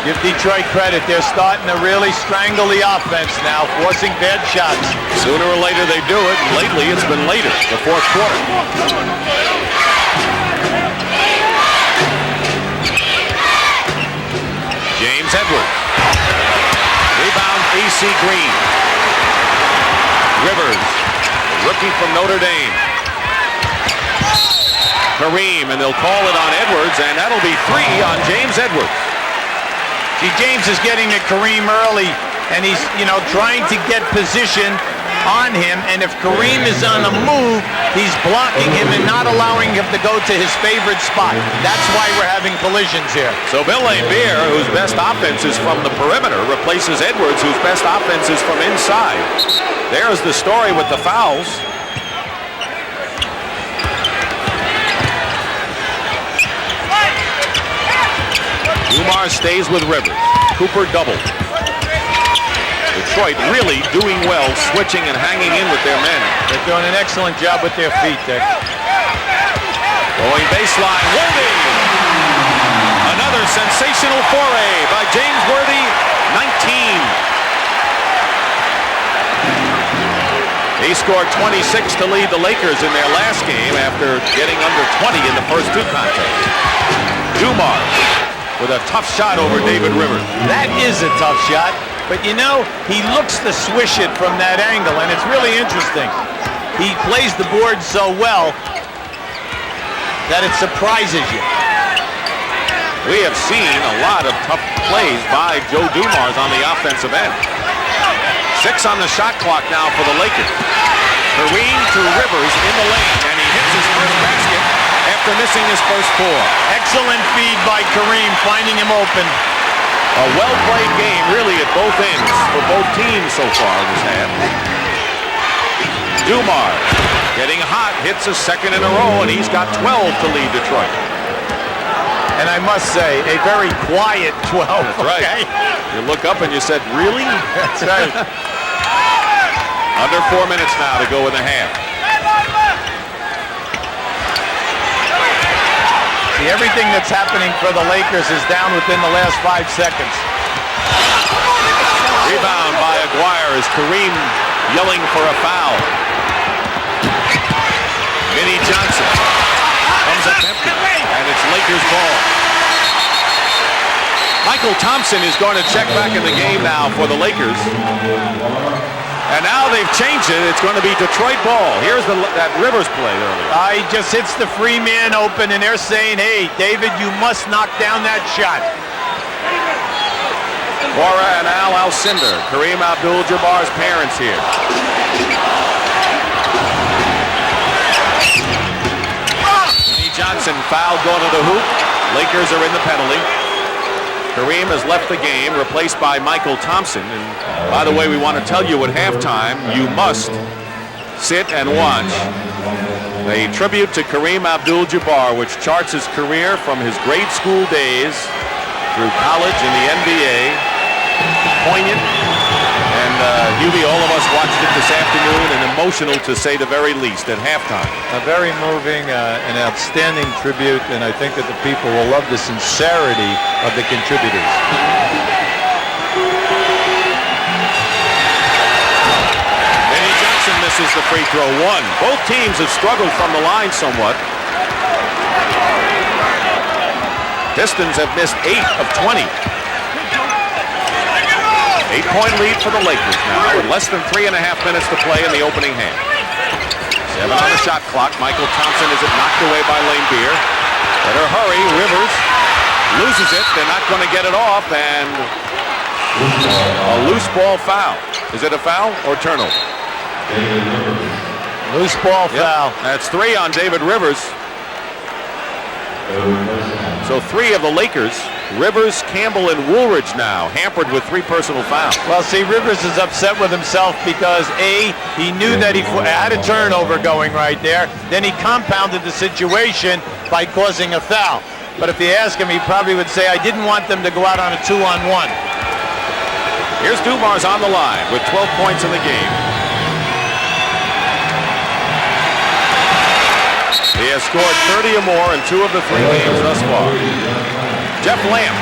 Give Detroit credit. They're starting to really strangle the offense now, forcing bad shots. Sooner or later they do it. Lately it's been later, the fourth quarter. James Edwards. Rebound AC Green. Rivers, rookie from Notre Dame. Kareem, and they'll call it on Edwards, and that'll be 3 on James Edwards. See, James is getting to Kareem early, and he's, trying to get position on him, and if Kareem is on the move, he's blocking him and not allowing him to go to his favorite spot. That's why we're having collisions here. So Bill Laimbeer, whose best offense is from the perimeter, replaces Edwards, whose best offense is from inside. There's the story with the fouls. Dumars stays with Rivers. Cooper doubled. Detroit really doing well, switching and hanging in with their men. They're doing an excellent job with their feet, Dick. Going baseline, Worthy. Another sensational foray by James Worthy, 19. He scored 26 to lead the Lakers in their last game after getting under 20 in the first 2 contests. Dumars with a tough shot over David Rivers. That is a tough shot, but he looks to swish it from that angle, and it's really interesting. He plays the board so well that it surprises you. We have seen a lot of tough plays by Joe Dumars on the offensive end. 6 on the shot clock now for the Lakers. Kareem to Rivers in the lane, and he hits his first basket after missing his first 4. Excellent feed by Kareem, finding him open. A well-played game, really, at both ends for both teams so far this half. Dumars getting hot, hits a second in a row, and he's got 12 to lead Detroit. And I must say, a very quiet 12. That's right. Okay? You look up and you said, really? That's right. Under 4 minutes now to go in the half. See, everything that's happening for the Lakers is down within the last 5 seconds. Rebound by Aguirre as Kareem yelling for a foul. Vinnie Johnson comes up empty, and it's Lakers ball. Michael Thompson is going to check back in the game now for the Lakers. And now they've changed it. It's going to be Detroit ball. Here's that Rivers play earlier. He just hits the free man open, and they're saying, hey, David, you must knock down that shot. Cora and Al Alcindor, Kareem Abdul-Jabbar's parents here. Vinnie Johnson fouled going to the hoop. Lakers are in the penalty. Kareem has left the game, replaced by Michael Thompson. And by the way, we want to tell you at halftime, you must sit and watch a tribute to Kareem Abdul-Jabbar, which charts his career from his grade school days through college and the NBA. Poignant. And Hubie, all of us watched it this afternoon, and emotional to say the very least at halftime. A very moving, an outstanding tribute, and I think that the people will love the sincerity of the contributors. Vinnie Johnson misses the free throw. One. Both teams have struggled from the line somewhat. Pistons have missed 8 of 20. 8-point lead for the Lakers now with less than 3.5 minutes to play in the opening half. 7 on the shot clock. Michael Thompson is knocked away by Beer. Better hurry. Rivers loses it. They're not going to get it off, and a loose ball foul. Is it a foul or turnover? Loose ball foul. That's 3 on David Rivers. So 3 of the Lakers, Rivers, Campbell, and Woolridge now hampered with 3 personal fouls. Well, see, Rivers is upset with himself because A, he knew that he had a turnover going right there. Then he compounded the situation by causing a foul. But if you ask him, he probably would say, I didn't want them to go out on a 2-on-1. Here's Dumars on the line with 12 points in the game. He has scored 30 or more in 2 of the 3 games thus far. Jeff Lamp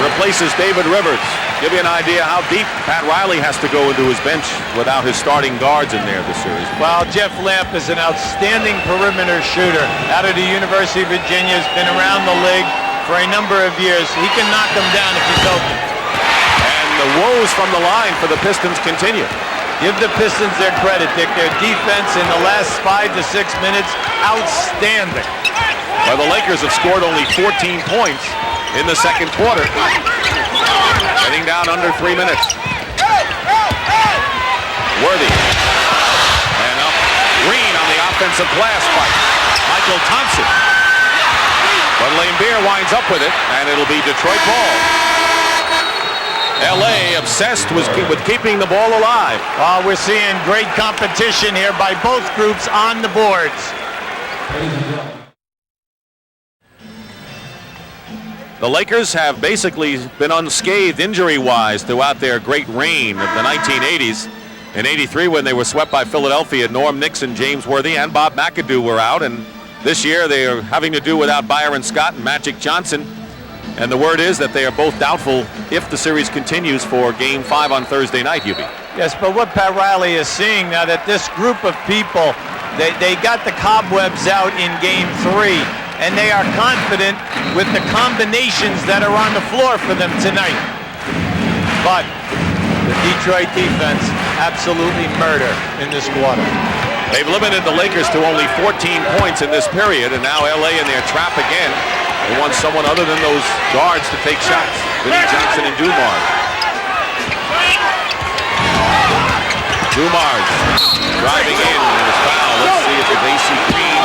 replaces David Rivers. Give you an idea how deep Pat Riley has to go into his bench without his starting guards in there this series. Well, Jeff Lamp is an outstanding perimeter shooter out of the University of Virginia. Has been around the league for a number of years. He can knock them down if he's open. And the woes from the line for the Pistons continue. Give the Pistons their credit, Dick. Their defense in the last 5 to 6 minutes, outstanding. Well, the Lakers have scored only 14 points in the second quarter. Getting down under 3 minutes. Worthy. And up. Green on the offensive glass fight. Michael Thompson. But Beer winds up with it, and it'll be Detroit ball. L.A. obsessed with keeping the ball alive. We're seeing great competition here by both groups on the boards. The Lakers have basically been unscathed injury-wise throughout their great reign of the 1980s. In '83, when they were swept by Philadelphia, Norm Nixon, James Worthy, and Bob McAdoo were out. And this year, they are having to do without Byron Scott and Magic Johnson. And the word is that they are both doubtful if the series continues for Game 5 on Thursday night, Hubie. Yes, but what Pat Riley is seeing now that this group of people, they got the cobwebs out in Game 3, and they are confident with the combinations that are on the floor for them tonight. But the Detroit defense, absolutely murder in this quarter. They've limited the Lakers to only 14 points in this period, and now L.A. in their trap again. They want someone other than those guards to take shots. Vinnie Johnson and Dumars. Dumars driving in and his foul. Let's see if it's AC Green.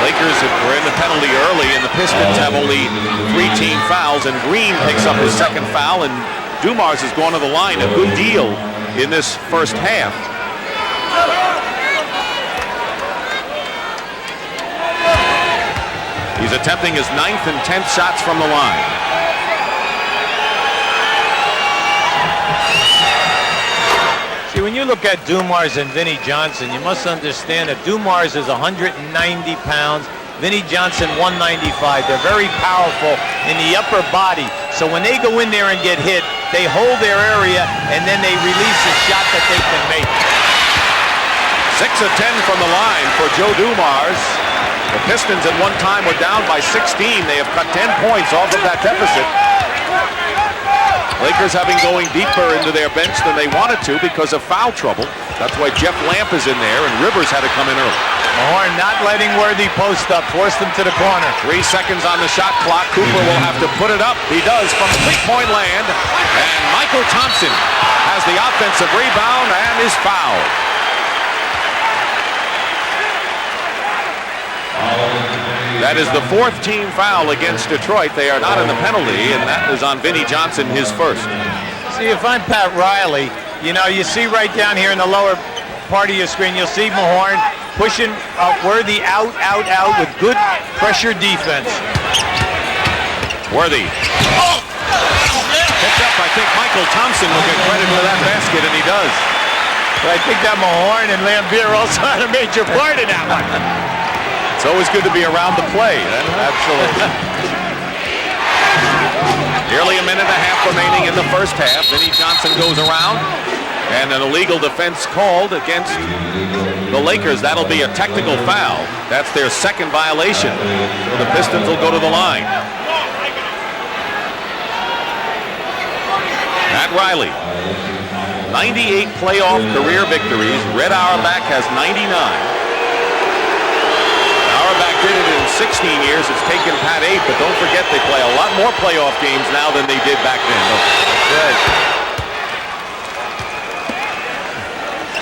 Lakers were in the penalty early, and the Pistons have only 3 team fouls, and Green picks up his second foul, and Dumars has gone to the line a good deal in this first half. He's attempting his 9th and 10th shots from the line. See, when you look at Dumars and Vinnie Johnson, you must understand that Dumars is 190 pounds, Vinnie Johnson 195. They're very powerful in the upper body. So when they go in there and get hit, they hold their area and then they release a shot that they can make. 6 of 10 from the line for Joe Dumars. The Pistons at one time were down by 16. They have cut 10 points off of that deficit. Lakers having going deeper into their bench than they wanted to because of foul trouble. That's why Jeff Lamp is in there, and Rivers had to come in early. Mahorn not letting Worthy post up, forced him to the corner. 3 seconds on the shot clock. Cooper will have to put it up. He does from 3-point land. And Michael Thompson has the offensive rebound and is fouled. That is the 4th team foul against Detroit. They are not in the penalty, and that is on Vinnie Johnson, his first. See, if I'm Pat Riley, you know, you see right down here in the lower part of your screen, you'll see Mahorn pushing Worthy out with good pressure defense. Worthy. Oh! Picked up, I think Michael Thompson will get credit for that basket, and he does. But I think that Mahorn and Lambier also had a major part in that one. It's always good to be around the play. Absolutely. Nearly a minute and a half remaining in the first half. Vinnie Johnson goes around, and an illegal defense called against the Lakers. That'll be a technical foul. That's their second violation. So the Pistons will go to the line. Matt Riley, 98 playoff career victories. Red Auerbach has 99. Auerbach did it in 16 years. It's taken Pat 8, but don't forget they play a lot more playoff games now than they did back then. That's right.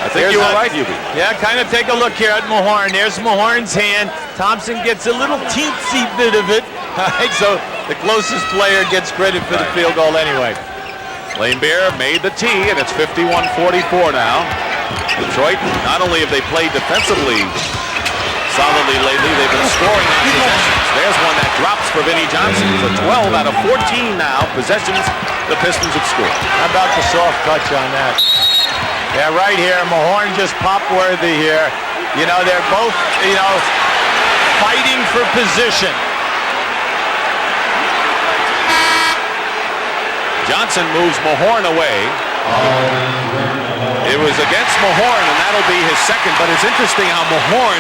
I think you were right, Hubie. Yeah, kind of take a look here at Mahorn. There's Mahorn's hand. Thompson gets a little teensy bit of it. All right, so the closest player gets credit for the field goal anyway. Lambier made the tee, and it's 51-44 now. Detroit, not only have they played defensively solidly lately, they've been scoring on possessions. There's one that drops for Vinnie Johnson. For 12 out of 14 now possessions, the Pistons have scored. How about the soft touch on that? Yeah, right here, Mahorn just popped Worthy here. You know, they're both, you know, fighting for position. Johnson moves Mahorn away. It was against Mahorn, and that'll be his second, but it's interesting how Mahorn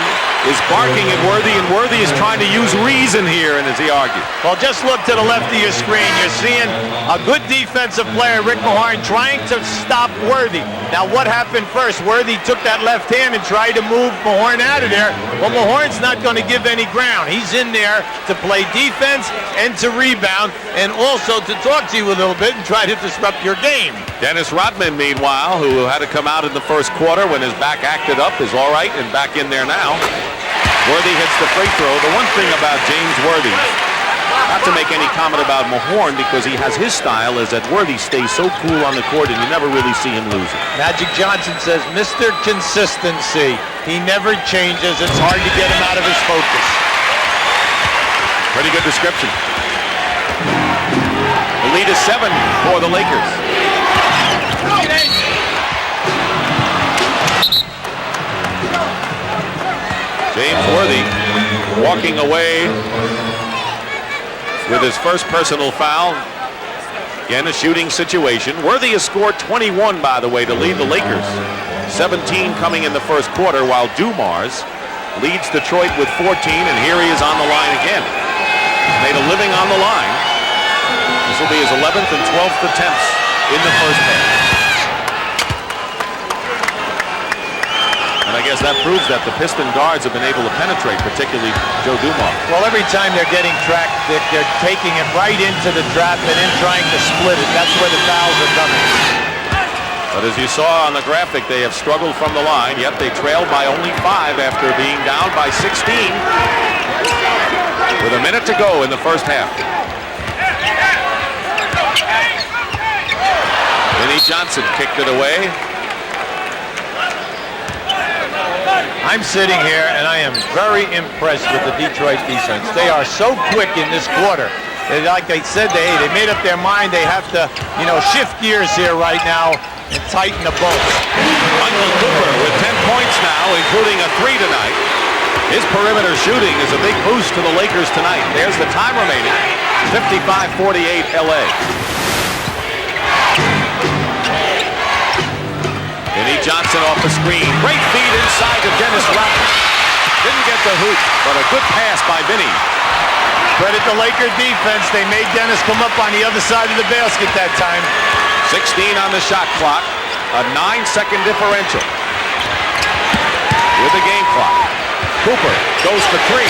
is barking at Worthy, and Worthy is trying to use reason here, and as he argues. Well, just look to the left of your screen. You're seeing a good defensive player, Rick Mahorn, trying to stop Worthy. Now, what happened first? Worthy took that left hand and tried to move Mahorn out of there. Well, Mahorn's not going to give any ground. He's in there to play defense and to rebound, and also to talk to you a little bit and try to disrupt your game. Dennis Rodman, meanwhile, who had to come out in the first quarter when his back acted up, is all right and back in there now. Worthy hits the free throw. The one thing about James Worthy, not to make any comment about Mahorn because he has his style, is that Worthy stays so cool on the court and you never really see him losing. Magic Johnson says, Mr. Consistency. He never changes. It's hard to get him out of his focus. Pretty good description. The lead is 7 for the Lakers. James Worthy walking away with his first personal foul. Again, a shooting situation. Worthy has scored 21, by the way, to lead the Lakers. 17 coming in the first quarter, while Dumars leads Detroit with 14, and here he is on the line again. He's made a living on the line. This will be his 11th and 12th attempts in the first half. And I guess that proves that the Piston guards have been able to penetrate, particularly Joe Dumars. Well, every time they're getting tracked, they're taking it right into the trap and then trying to split it. That's where the fouls are coming. But as you saw on the graphic, they have struggled from the line, yet they trailed by only 5 after being down by 16 with a minute to go in the first half. Vinnie Johnson kicked it away. I'm sitting here and I am very impressed with the Detroit defense. They are so quick in this quarter. Like they said, they made up their mind. They have to, you know, shift gears here right now and tighten the boat. Michael Cooper with 10 points now, including a 3 tonight. His perimeter shooting is a big boost to the Lakers tonight. There's the time remaining. 55-48 LA. Vinnie Johnson off the screen. Great feed inside to Dennis Rodman. Didn't get the hoop, but a good pass by Vinnie. Credit the Laker defense. They made Dennis come up on the other side of the basket that time. 16 on the shot clock. A 9-second differential. With the game clock. Cooper goes for 3.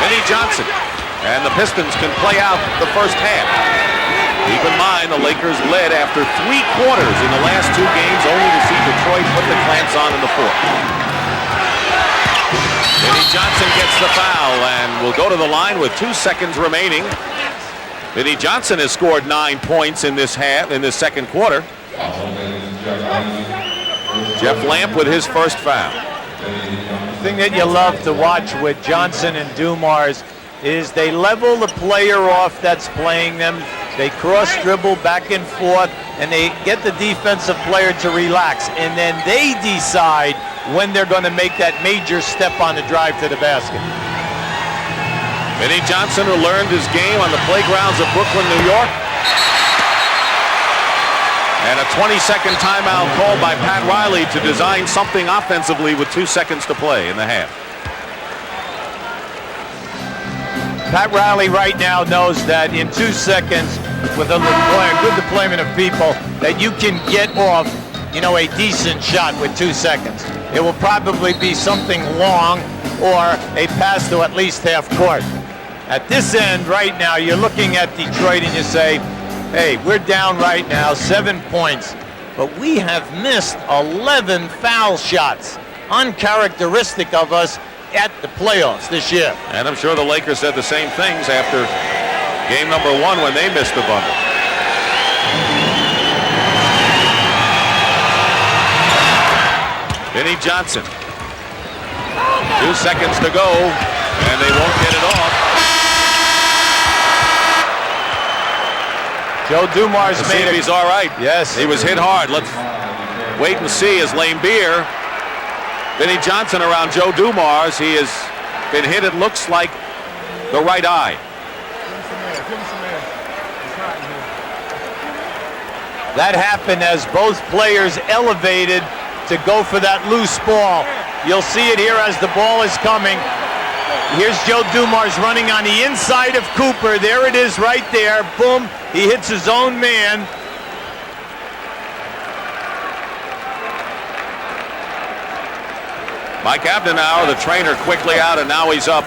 Vinnie Johnson. And the Pistons can play out the first half. Keep in mind, the Lakers led after 3 quarters in the last 2 games, only to see Detroit put the clamps on in the 4th. Vinnie Johnson gets the foul and will go to the line with 2 seconds remaining. Vinnie Johnson has scored 9 points in this second quarter. Jeff Lamp with his first foul. The thing that you love to watch with Johnson and Dumars is they level the player off that's playing them. They cross dribble back and forth, and they get the defensive player to relax. And then they decide when they're going to make that major step on the drive to the basket. Vinnie Johnson, who learned his game on the playgrounds of Brooklyn, New York. And a 20-second timeout called by Pat Riley to design something offensively with 2 seconds to play in the half. Pat Riley right now knows that in 2 seconds, with a good deployment of people, that you can get off, a decent shot with 2 seconds. It will probably be something long or a pass to at least half court. At this end right now, you're looking at Detroit and you say, hey, we're down right now, 7 points, but we have missed 11 foul shots, uncharacteristic of us at the playoffs this year. And I'm sure the Lakers said the same things after game number 1 when they missed the bundle. Vinnie Johnson. 2 seconds to go, and they won't get it off. Joe Dumars Let's see if he's all right. Yes. He was hit hard. Let's wait and see as Lane Beer. Vinnie Johnson around Joe Dumars. He has been hit, it looks like, the right eye. That happened as both players elevated to go for that loose ball. You'll see it here as the ball is coming. Here's Joe Dumars running on the inside of Cooper. There it is right there. Boom. He hits his own man. Mike Abdenauer, the trainer, quickly out, and now he's up.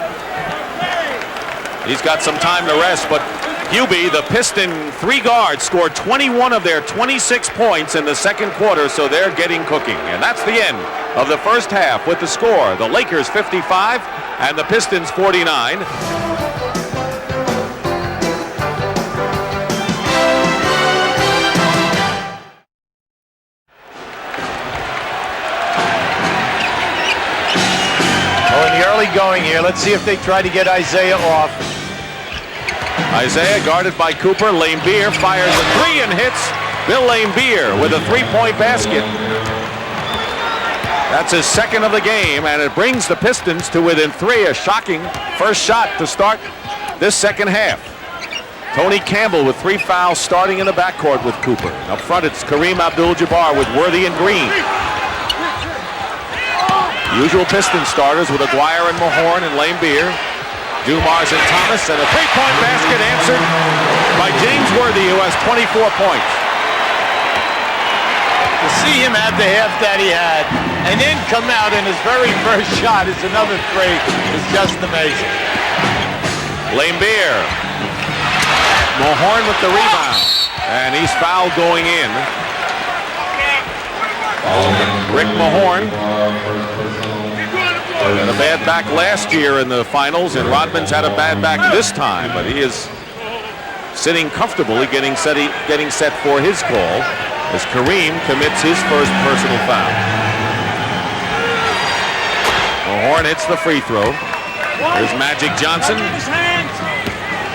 He's got some time to rest, but Hubie, the Piston 3 guards, scored 21 of their 26 points in the second quarter, so they're getting cooking. And that's the end of the first half with the score. The Lakers 55 and the Pistons 49. Going here. Let's see if they try to get Isaiah off. Isaiah guarded by Cooper. Lane Beer fires a 3 and hits Bill Lane Beer with a 3-point basket. That's his second of the game, and it brings the Pistons to within 3. A shocking first shot to start this second half. Tony Campbell with 3 fouls starting in the backcourt with Cooper. Up front, it's Kareem Abdul-Jabbar with Worthy and Green. Usual Pistons starters with Aguirre and Mahorn and Lane Beer. Dumars and Thomas, and a 3-point basket answered by James Worthy, who has 24 points. To see him have the half that he had and then come out in his very first shot is another 3 is just amazing. Lane Beer. Mahorn with the rebound, and he's fouled going in. Rick Mahorn had a bad back last year in the finals, and Rodman's had a bad back this time, but he is sitting comfortably, getting set for his call as Kareem commits his first personal foul. Mahorn hits the free throw. There's Magic Johnson,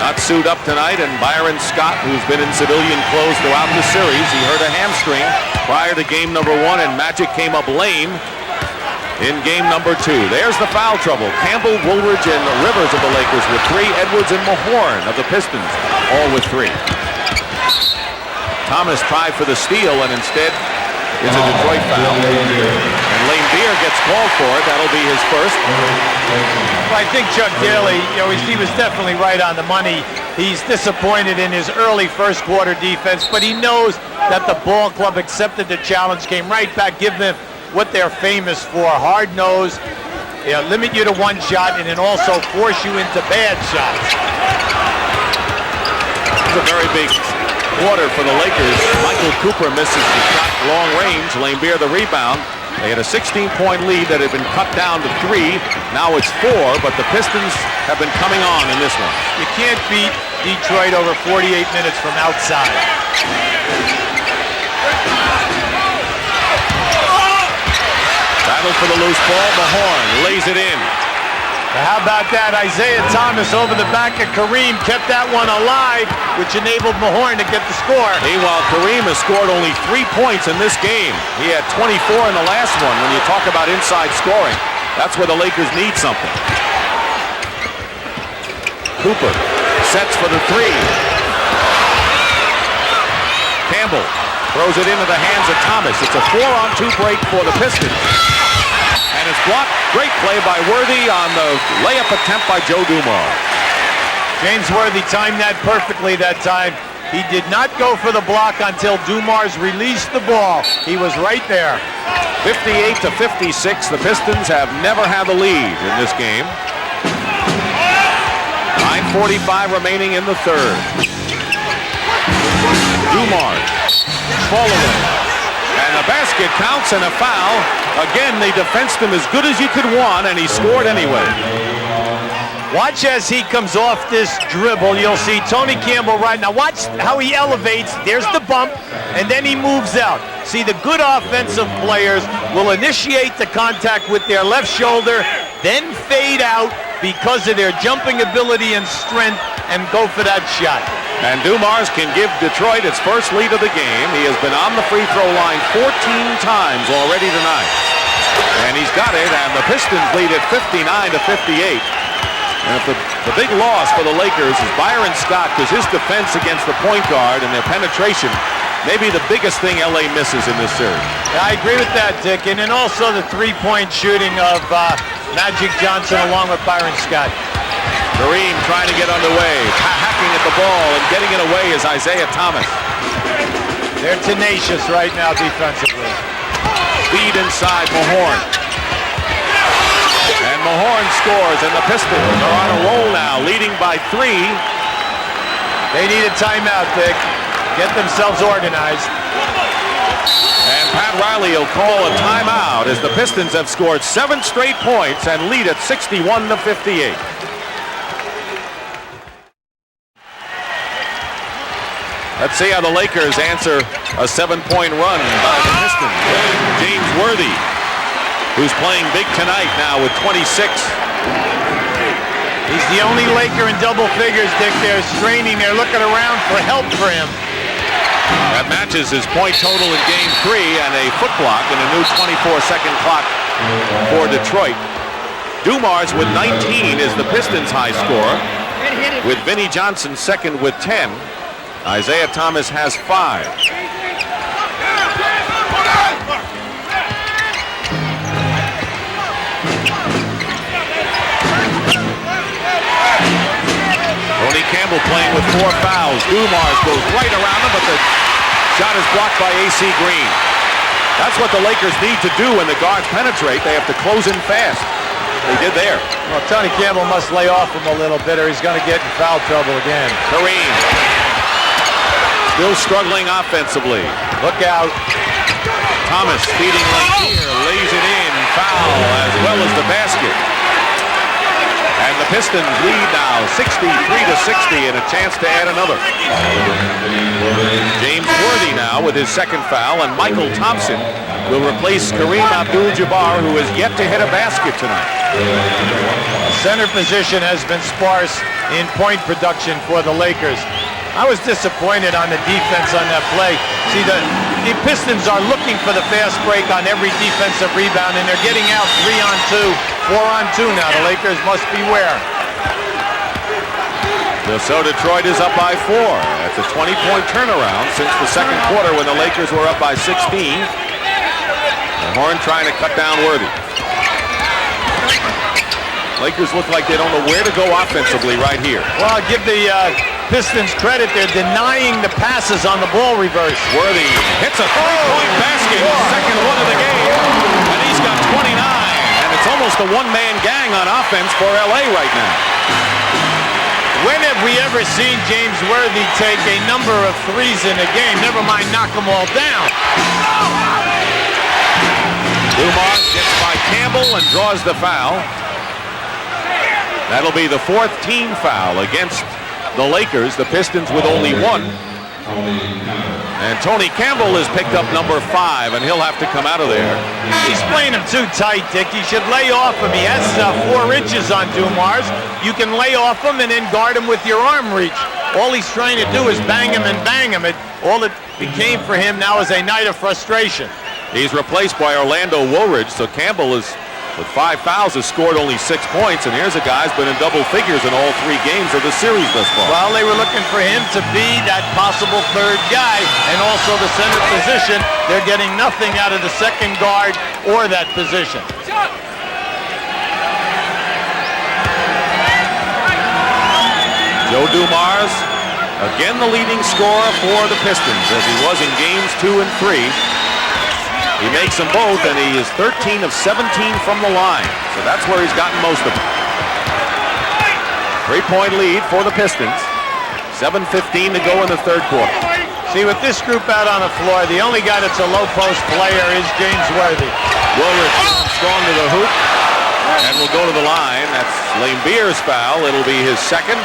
not suited up tonight, and Byron Scott, who's been in civilian clothes throughout the series. He hurt a hamstring prior to game number 1, and Magic came up lame in game number 2. There's the foul trouble. Campbell, Woolridge, and Rivers of the Lakers with 3. Edwards and Mahorn of the Pistons, all with 3. Thomas tried for the steal, and instead it's a Detroit foul. And Lane Beer gets called for it. That'll be his first. Well, I think Chuck Daly, he was definitely right on the money. He's disappointed in his early first quarter defense, but he knows that the ball club accepted the challenge, came right back, give them what they're famous for, hard nose, limit you to 1 shot, and then also force you into bad shots. It's a very big quarter for the Lakers. Michael Cooper misses the shot long range. Lane Beer the rebound. They had a 16-point lead that had been cut down to 3. Now it's 4, but the Pistons have been coming on in this one. You can't beat Detroit over 48 minutes from outside. Battle for the loose ball. Mahorn lays it in. How about that? Isaiah Thomas over the back of Kareem kept that one alive, which enabled Mahorn to get the score. Meanwhile, Kareem has scored only 3 points in this game. He had 24 in the last one. When you talk about inside scoring, that's where the Lakers need something. Cooper sets for the 3. Campbell throws it into the hands of Thomas. It's a 4-on-2 break for the Pistons. And it's blocked. Great play by Worthy on the layup attempt by Joe Dumars. James Worthy timed that perfectly that time. He did not go for the block until Dumars released the ball. He was right there. 58-56. The Pistons have never had the lead in this game. 9:45 remaining in the third. Dumars. Fall away. And the basket counts and a foul. Again, they defensed him as good as you could want, and he scored anyway. Watch as he comes off this dribble. You'll see Tony Campbell right now. Watch how he elevates. There's the bump, and then he moves out. See, the good offensive players will initiate the contact with their left shoulder, then fade out because of their jumping ability and strength, and go for that shot. And Dumars can give Detroit its first lead of the game. He has been on the free throw line 14 times already tonight. And he's got it, and the Pistons lead at 59-58. And if the big loss for the Lakers is Byron Scott, because his defense against the point guard and their penetration may be the biggest thing LA misses in this series. Yeah, I agree with that, Dick. And then also the three-point shooting of Magic Johnson along with Byron Scott. Kareem trying to get underway, hacking at the ball, and getting it away is Isaiah Thomas. They're tenacious right now defensively. Feed inside Mahorn. And Mahorn scores, and the Pistons are on a roll now, leading by 3. They need a timeout, Dick. Get themselves organized. And Pat Riley will call a timeout as the Pistons have scored 7 straight points and lead at 61-58. Let's see how the Lakers answer a 7-point run by the Pistons. James Worthy, who's playing big tonight now with 26. He's the only Laker in double figures, Dick. They're straining. They're looking around for help for him. That matches his point total in Game 3 and a foot block and a new 24-second clock for Detroit. Dumars with 19 is the Pistons' high scorer, with Vinnie Johnson second with 10. Isaiah Thomas has 5. Tony Campbell playing with 4 fouls. Dumars goes right around him, but the shot is blocked by A.C. Green. That's what the Lakers need to do when the guards penetrate. They have to close in fast. They did there. Well, Tony Campbell must lay off him a little bit or he's going to get in foul trouble again. Kareem. Still struggling offensively. Look out. Thomas feeding Lazier, lays it in, foul as well as the basket. And the Pistons lead now 63-60 and a chance to add another. James Worthy now with his second foul, and Michael Thompson will replace Kareem Abdul-Jabbar, who has yet to hit a basket tonight. Center position has been sparse in point production for the Lakers. I was disappointed on the defense on that play. See, the Pistons are looking for the fast break on every defensive rebound, and they're getting out 3-on-2, 4-on-2 now. The Lakers must beware. So Detroit is up by 4. That's a 20-point turnaround since the second quarter when the Lakers were up by 16. Horn trying to cut down Worthy. Lakers look like they don't know where to go offensively right here. Well, I'll give the Pistons credit. They're denying the passes on the ball reverse. Worthy hits a 3-point basket, second one of the game, and he's got 29. And it's almost a one-man gang on offense for LA right now. When have we ever seen James Worthy take a number of threes in a game? Never mind knock them all down. Campbell and draws the foul. That'll be the 4th team foul against the Lakers. The Pistons with only 1. And Tony Campbell has picked up number 5, and he'll have to come out of there. He's playing him too tight, Dick. He should lay off him. He has 4 inches on Dumars. You can lay off him and then guard him with your arm reach. All he's trying to do is bang him and bang him. All it became for him now is a night of frustration. He's replaced by Orlando Woolridge, so Campbell is, with 5 fouls, has scored only 6 points, and here's a guy who's been in double figures in all 3 games of the series thus far. Well, they were looking for him to be that possible 3rd guy and also the center position. They're getting nothing out of the second guard or that position. Joe Dumars, again the leading scorer for the Pistons, as he was in games 2 and 3. He makes them both, and he is 13 of 17 from the line. So that's where he's gotten most of them. 3-point lead for the Pistons. 7:15 to go in the 3rd quarter. See, with this group out on the floor, the only guy that's a low-post player is James Worthy. Woolridge strong to the hoop, and will go to the line. That's Lane Beer's foul. It'll be his 2nd,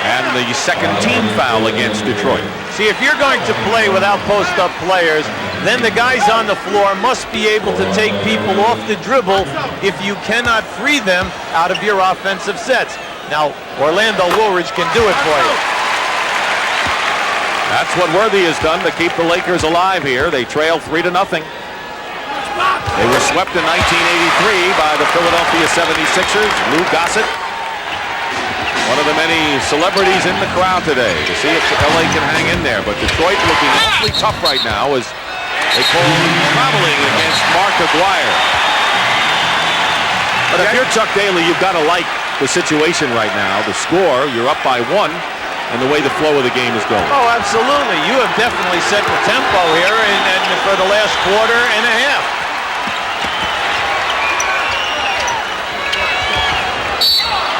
and the 2nd team foul against Detroit. See, if you're going to play without post-up players, then the guys on the floor must be able to take people off the dribble if you cannot free them out of your offensive sets. Now, Orlando Woolridge can do it for you. That's what Worthy has done to keep the Lakers alive here. They trail 3-0. They were swept in 1983 by the Philadelphia 76ers. Lou Gossett, one of the many celebrities in the crowd today, to see if LA can hang in there. But Detroit looking awfully tough right now as they call traveling against Mark Aguirre. But if you're Chuck Daly, you've got to like the situation right now. The score, you're up by 1, and the way the flow of the game is going. Oh, absolutely. You have definitely set the tempo here and for the last quarter and a half.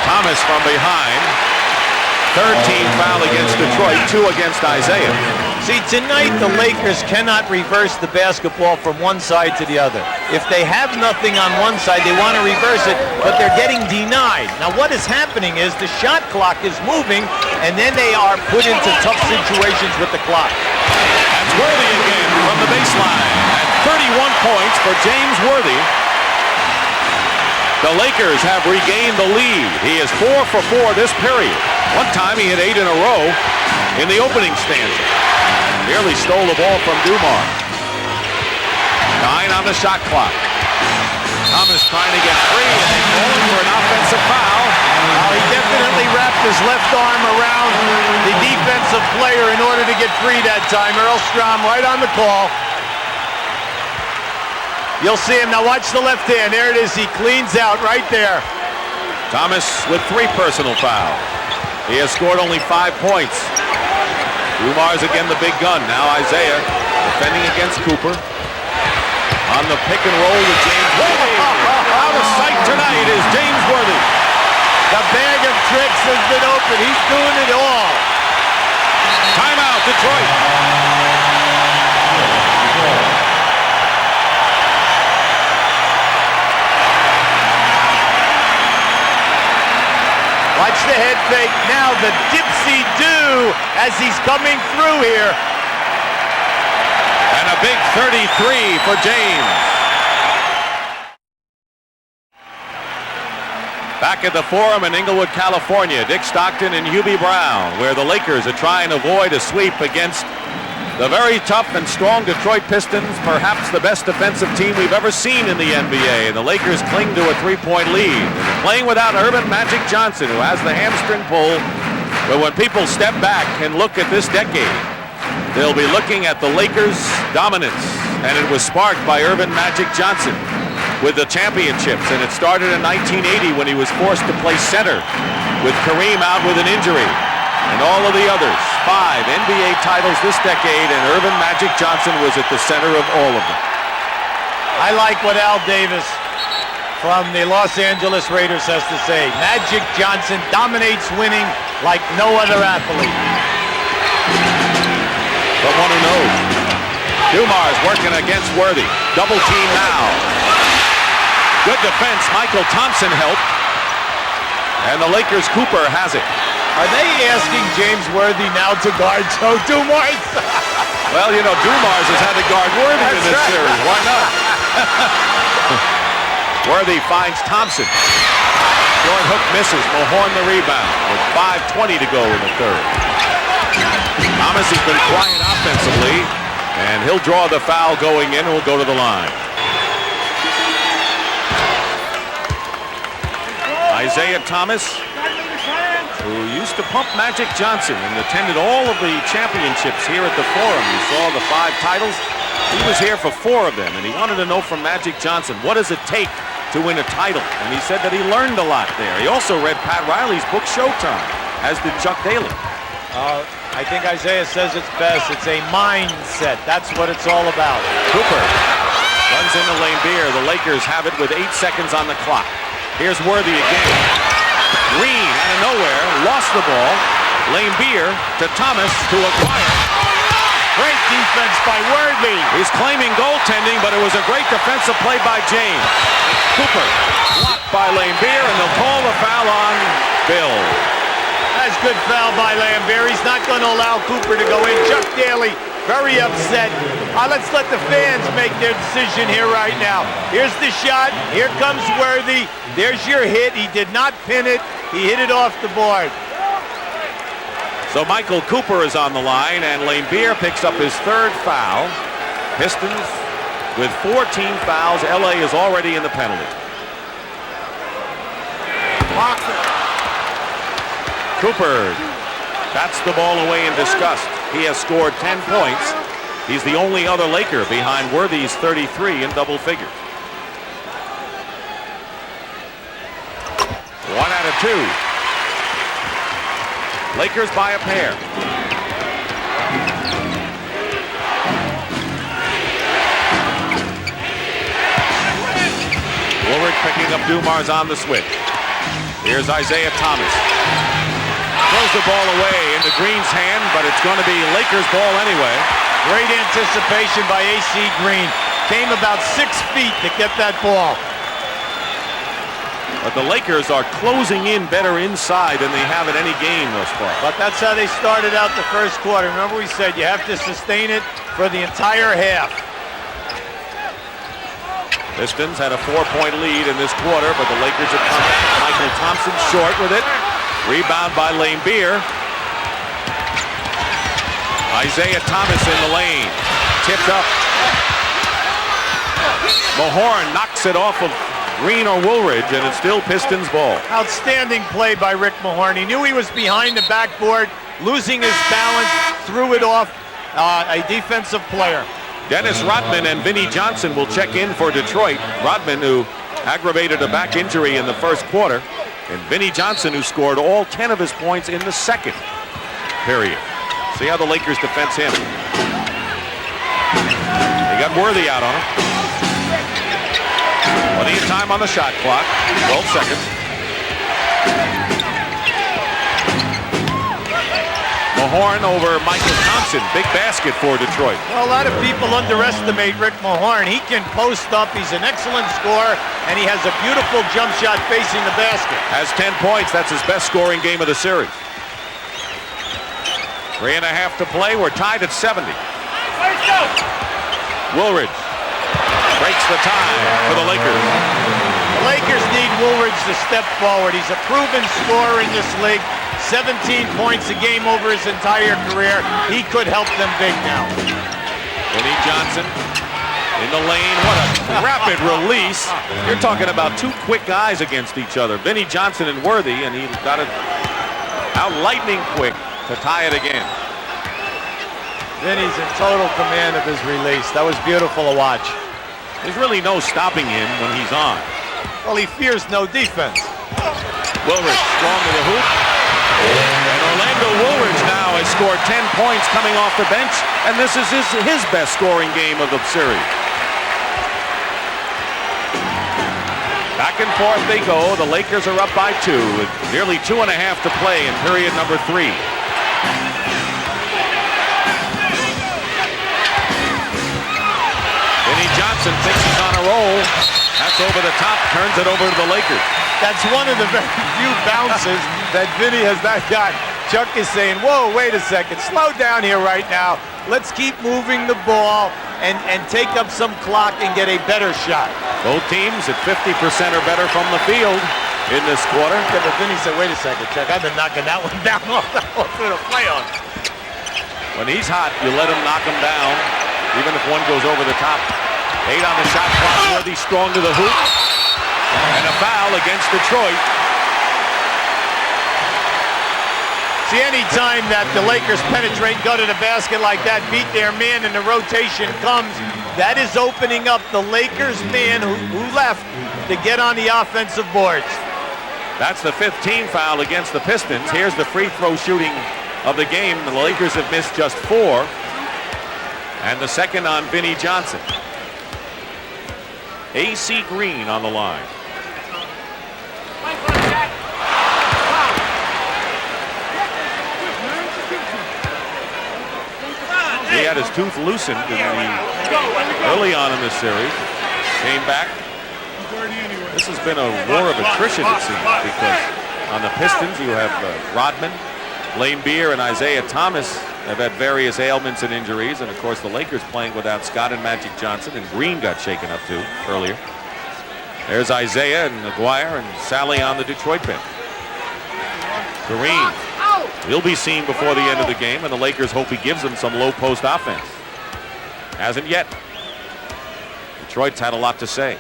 Thomas from behind. 3rd team foul against Detroit, 2 against Isaiah. See, tonight the Lakers cannot reverse the basketball from one side to the other. If they have nothing on one side, they want to reverse it, but they're getting denied. Now what is happening is the shot clock is moving, and then they are put into tough situations with the clock. That's Worthy again from the baseline. At 31 points for James Worthy. The Lakers have regained the lead. He is 4 for 4 this period. One time he had 8 in a row in the opening stanza. Nearly stole the ball from Dumars. 9 on the shot clock. Thomas trying to get free and then going for an offensive foul. He definitely wrapped his left arm around the defensive player in order to get free that time. Earl Strom right on the call. You'll see him. Now watch the left hand. There it is. He cleans out right there. Thomas with 3 personal fouls. He has scored only 5 points. Dumars again the big gun. Now Isaiah defending against Cooper. On the pick and roll with James Worthy. Out of sight tonight is James Worthy. The bag of tricks has been open. He's doing it all. Timeout, Detroit. Watch the head fake. Now the dipsy-do as he's coming through here. And a big 33 for James. Back at the Forum in Inglewood, California, Dick Stockton and Hubie Brown, where the Lakers are trying to avoid a sweep against the very tough and strong Detroit Pistons, perhaps the best defensive team we've ever seen in the NBA. And the Lakers cling to a 3-point lead. And they're playing without Urban Magic Johnson, who has the hamstring pull. But when people step back and look at this decade, they'll be looking at the Lakers' dominance. And it was sparked by Urban Magic Johnson with the championships. And it started in 1980 when he was forced to play center with Kareem out with an injury. And all of the others, 5 NBA titles this decade, and Urban Magic Johnson was at the center of all of them. I like what Al Davis from the Los Angeles Raiders has to say. Magic Johnson dominates winning like no other athlete. But one who knows. Dumars working against Worthy. Double team now. Good defense. Michael Thompson helped. And the Lakers' Cooper has it. Are they asking James Worthy now to guard Joe Dumars? Well, you know, Dumars has had to guard Worthy in this series. Why not? Worthy finds Thompson. Short hook misses. Mahorn the rebound with 5:20 to go in the third. Thomas has been quiet offensively, and he'll draw the foul going in and will go to the line. Isaiah Thomas, who used to pump Magic Johnson and attended all of the championships here at the Forum. You saw the 5 titles. He was here for 4 of them, and he wanted to know from Magic Johnson, what does it take to win a title? And he said that he learned a lot there. He also read Pat Riley's book, Showtime, as did Chuck Daly. I think Isaiah says it's best. It's a mindset. That's what it's all about. Cooper runs into Laimbeer. The Lakers have it with 8 seconds on the clock. Here's Worthy again. Green out of nowhere, lost the ball. Laimbeer to Thomas to acquire. Great defense by Worthy. He's claiming goaltending, but it was a great defensive play by James. Cooper blocked by Laimbeer, and they'll call the foul on Bill. That's good foul by Laimbeer. He's not going to allow Cooper to go in. Chuck Daly very upset. Let's let the fans make their decision here right now. Here's the shot. Here comes Worthy. There's your hit. He did not pin it. He hit it off the board. So Michael Cooper is on the line, and Laimbeer picks up his 3rd foul. Pistons with 14 fouls. LA is already in the penalty. Cooper bats the ball away in disgust. He has scored 10 points. He's the only other Laker behind Worthy's 33 in double figures. 1 out of 2. Lakers by a pair. Woolridge picking up Dumars on the switch. Here's Isaiah Thomas. Throws the ball away into Green's hand, but it's going to be Lakers ball anyway. Great anticipation by A.C. Green. Came about 6 feet to get that ball. But the Lakers are closing in better inside than they have in any game thus far. But that's how they started out the first quarter. Remember we said you have to sustain it for the entire half. Pistons had a 4-point lead in this quarter, but the Lakers have come back. Michael Thompson short with it. Rebound by Laimbeer. Isaiah Thomas in the lane. Tipped up. Mahorn knocks it off of Green or Woolridge, and it's still Pistons ball. Outstanding play by Rick Mahorn. He knew he was behind the backboard, losing his balance, threw it off a defensive player. Dennis Rodman and Vinnie Johnson will check in for Detroit. Rodman, who aggravated a back injury in the first quarter, and Vinnie Johnson, who scored all 10 of his points in the second period. See how the Lakers defense him. They got Worthy out on him. Plenty of time on the shot clock. 12 seconds. Mahorn over Michael Thompson. Big basket for Detroit. Well, a lot of people underestimate Rick Mahorn. He can post up. He's an excellent scorer, and he has a beautiful jump shot facing the basket. Has 10 points. That's his best scoring game of the series. 3.5 to play. We're tied at 70. Woolridge breaks the tie for the Lakers. The Lakers need Woolridge to step forward. He's a proven scorer in this league. 17 points a game over his entire career. He could help them big now. Vinnie Johnson in the lane. What a rapid release. You're talking about 2 quick guys against each other. Vinnie Johnson and Worthy, and he got it out lightning quick to tie it again. Vinnie's in total command of his release. That was beautiful to watch. There's really no stopping him when he's on. Well, he fears no defense. Woolridge strong to the hoop. And Orlando Woolridge now has scored 10 points coming off the bench, and this is his best scoring game of the series. Back and forth they go. The Lakers are up by 2 with nearly 2.5 to play in period number 3. Vinnie Johnson thinks he's on a roll. Has That's over the top, turns it over to the Lakers. That's one of the very few bounces that Vinny has not got. Chuck is saying, whoa, wait a second, slow down here right now. Let's keep moving the ball and take up some clock and get a better shot. Both teams at 50% or better from the field in this quarter. Yeah, but Vinny said, wait a second, Chuck, I've been knocking that one down all through the playoffs. When he's hot, you let him knock him down, even if one goes over the top. 8 on the shot clock, Worthy strong to the hoop. And a foul against Detroit. See, any time that the Lakers penetrate and go to the basket like that, beat their man, and the rotation comes, that is opening up the Lakers man who left to get on the offensive boards. That's the 5th team foul against the Pistons. Here's the free throw shooting of the game. The Lakers have missed just 4. And the second on Vinnie Johnson. AC Green on the line. He had his tooth loosened early on in this series. Came back. This has been a war of attrition, it seems, because on the Pistons you have Rodman, Lane Beer, and Isaiah Thomas have had various ailments and injuries, and of course the Lakers playing without Scott and Magic Johnson, and Green got shaken up too earlier. There's Isaiah and Aguirre and Sally on the Detroit bench. Kareem. He'll be seen before the end of the game, and the Lakers hope he gives them some low post offense. Hasn't yet. Detroit's had a lot to say.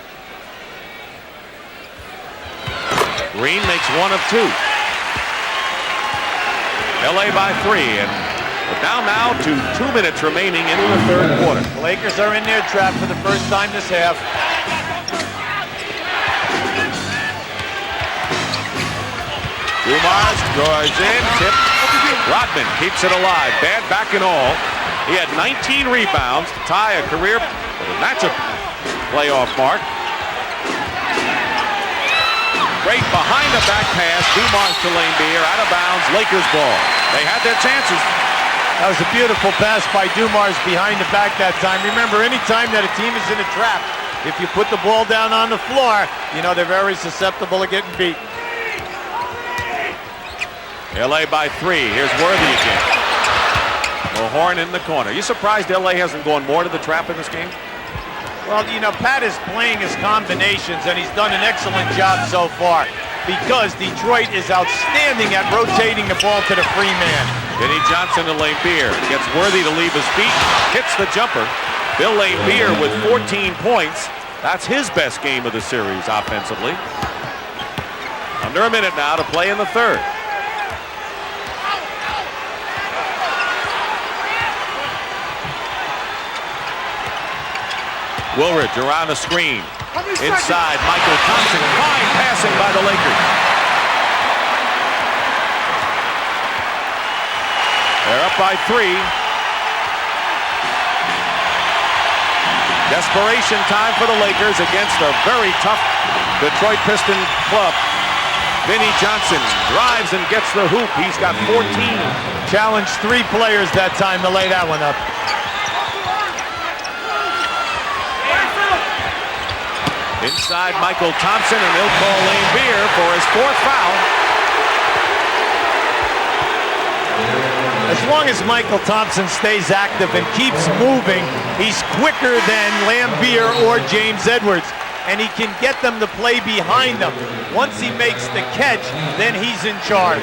Green makes 1 of 2. LA by 3, and we're down now to 2 minutes remaining in the third quarter. The Lakers are in their trap for the first time this half. Dumars goes in, tip. Rodman keeps it alive, bad back and all. He had 19 rebounds to tie a career matchup playoff mark. Great behind the back pass, Dumars to Lane Beer, out of bounds, Lakers ball. They had their chances. That was a beautiful pass by Dumars behind the back that time. Remember, any time that a team is in a trap, if you put the ball down on the floor, you know they're very susceptible to getting beat. LA by 3. Here's Worthy again. Mahorn in the corner. You surprised LA hasn't gone more to the trap in this game? Well, you know, Pat is playing his combinations, and he's done an excellent job so far because Detroit is outstanding at rotating the ball to the free man. Vinnie Johnson to Lane Beer. Gets Worthy to leave his feet. Hits the jumper. Bill Lane Beer with 14 points. That's his best game of the series offensively. Under a minute now to play in the third. Woolridge around the screen. Inside, Michael Thompson. Fine passing by the Lakers. They're up by 3. Desperation time for the Lakers against a very tough Detroit Pistons club. Vinnie Johnson drives and gets the hoop. He's got 14. Challenged 3 players that time to lay that one up. Inside Michael Thompson, and he'll call Lane Beer for his 4th foul. As long as Michael Thompson stays active and keeps moving, he's quicker than Lambeer or James Edwards, and he can get them to play behind them. Once he makes the catch, then he's in charge.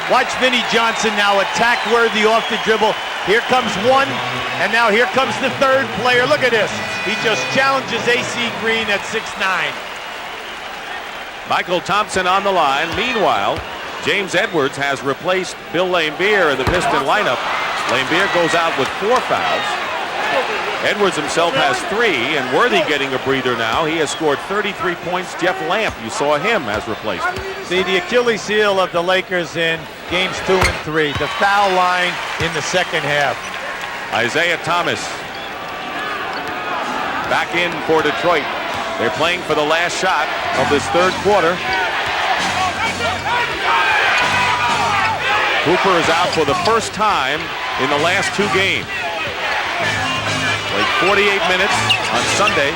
Watch Vinnie Johnson now attack Worthy off the dribble. Here comes one, and now here comes the third player. Look at this. He just challenges AC Green at 6'9". Michael Thompson on the line. Meanwhile, James Edwards has replaced Bill Laimbeer in the Piston lineup. Laimbeer goes out with 4 fouls. Edwards himself has 3, and Worthy getting a breather now. He has scored 33 points. Jeff Lamp, you saw him as replacement. See, the Achilles heel of the Lakers in games 2 and 3, the foul line in the second half. Isaiah Thomas back in for Detroit. They're playing for the last shot of this third quarter. Cooper is out for the first time in the last 2 games. Played 48 minutes on Sunday.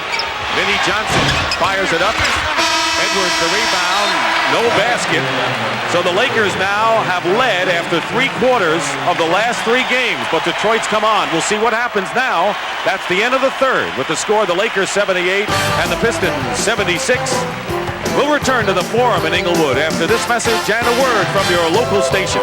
Vinnie Johnson fires it up. Edwards the rebound, no basket. So the Lakers now have led after 3/4 of the last 3 games, but Detroit's come on. We'll see what happens now. That's the end of the third with the score, the Lakers 78 and the Pistons 76. We'll return to the Forum in Inglewood after this message and a word from your local station.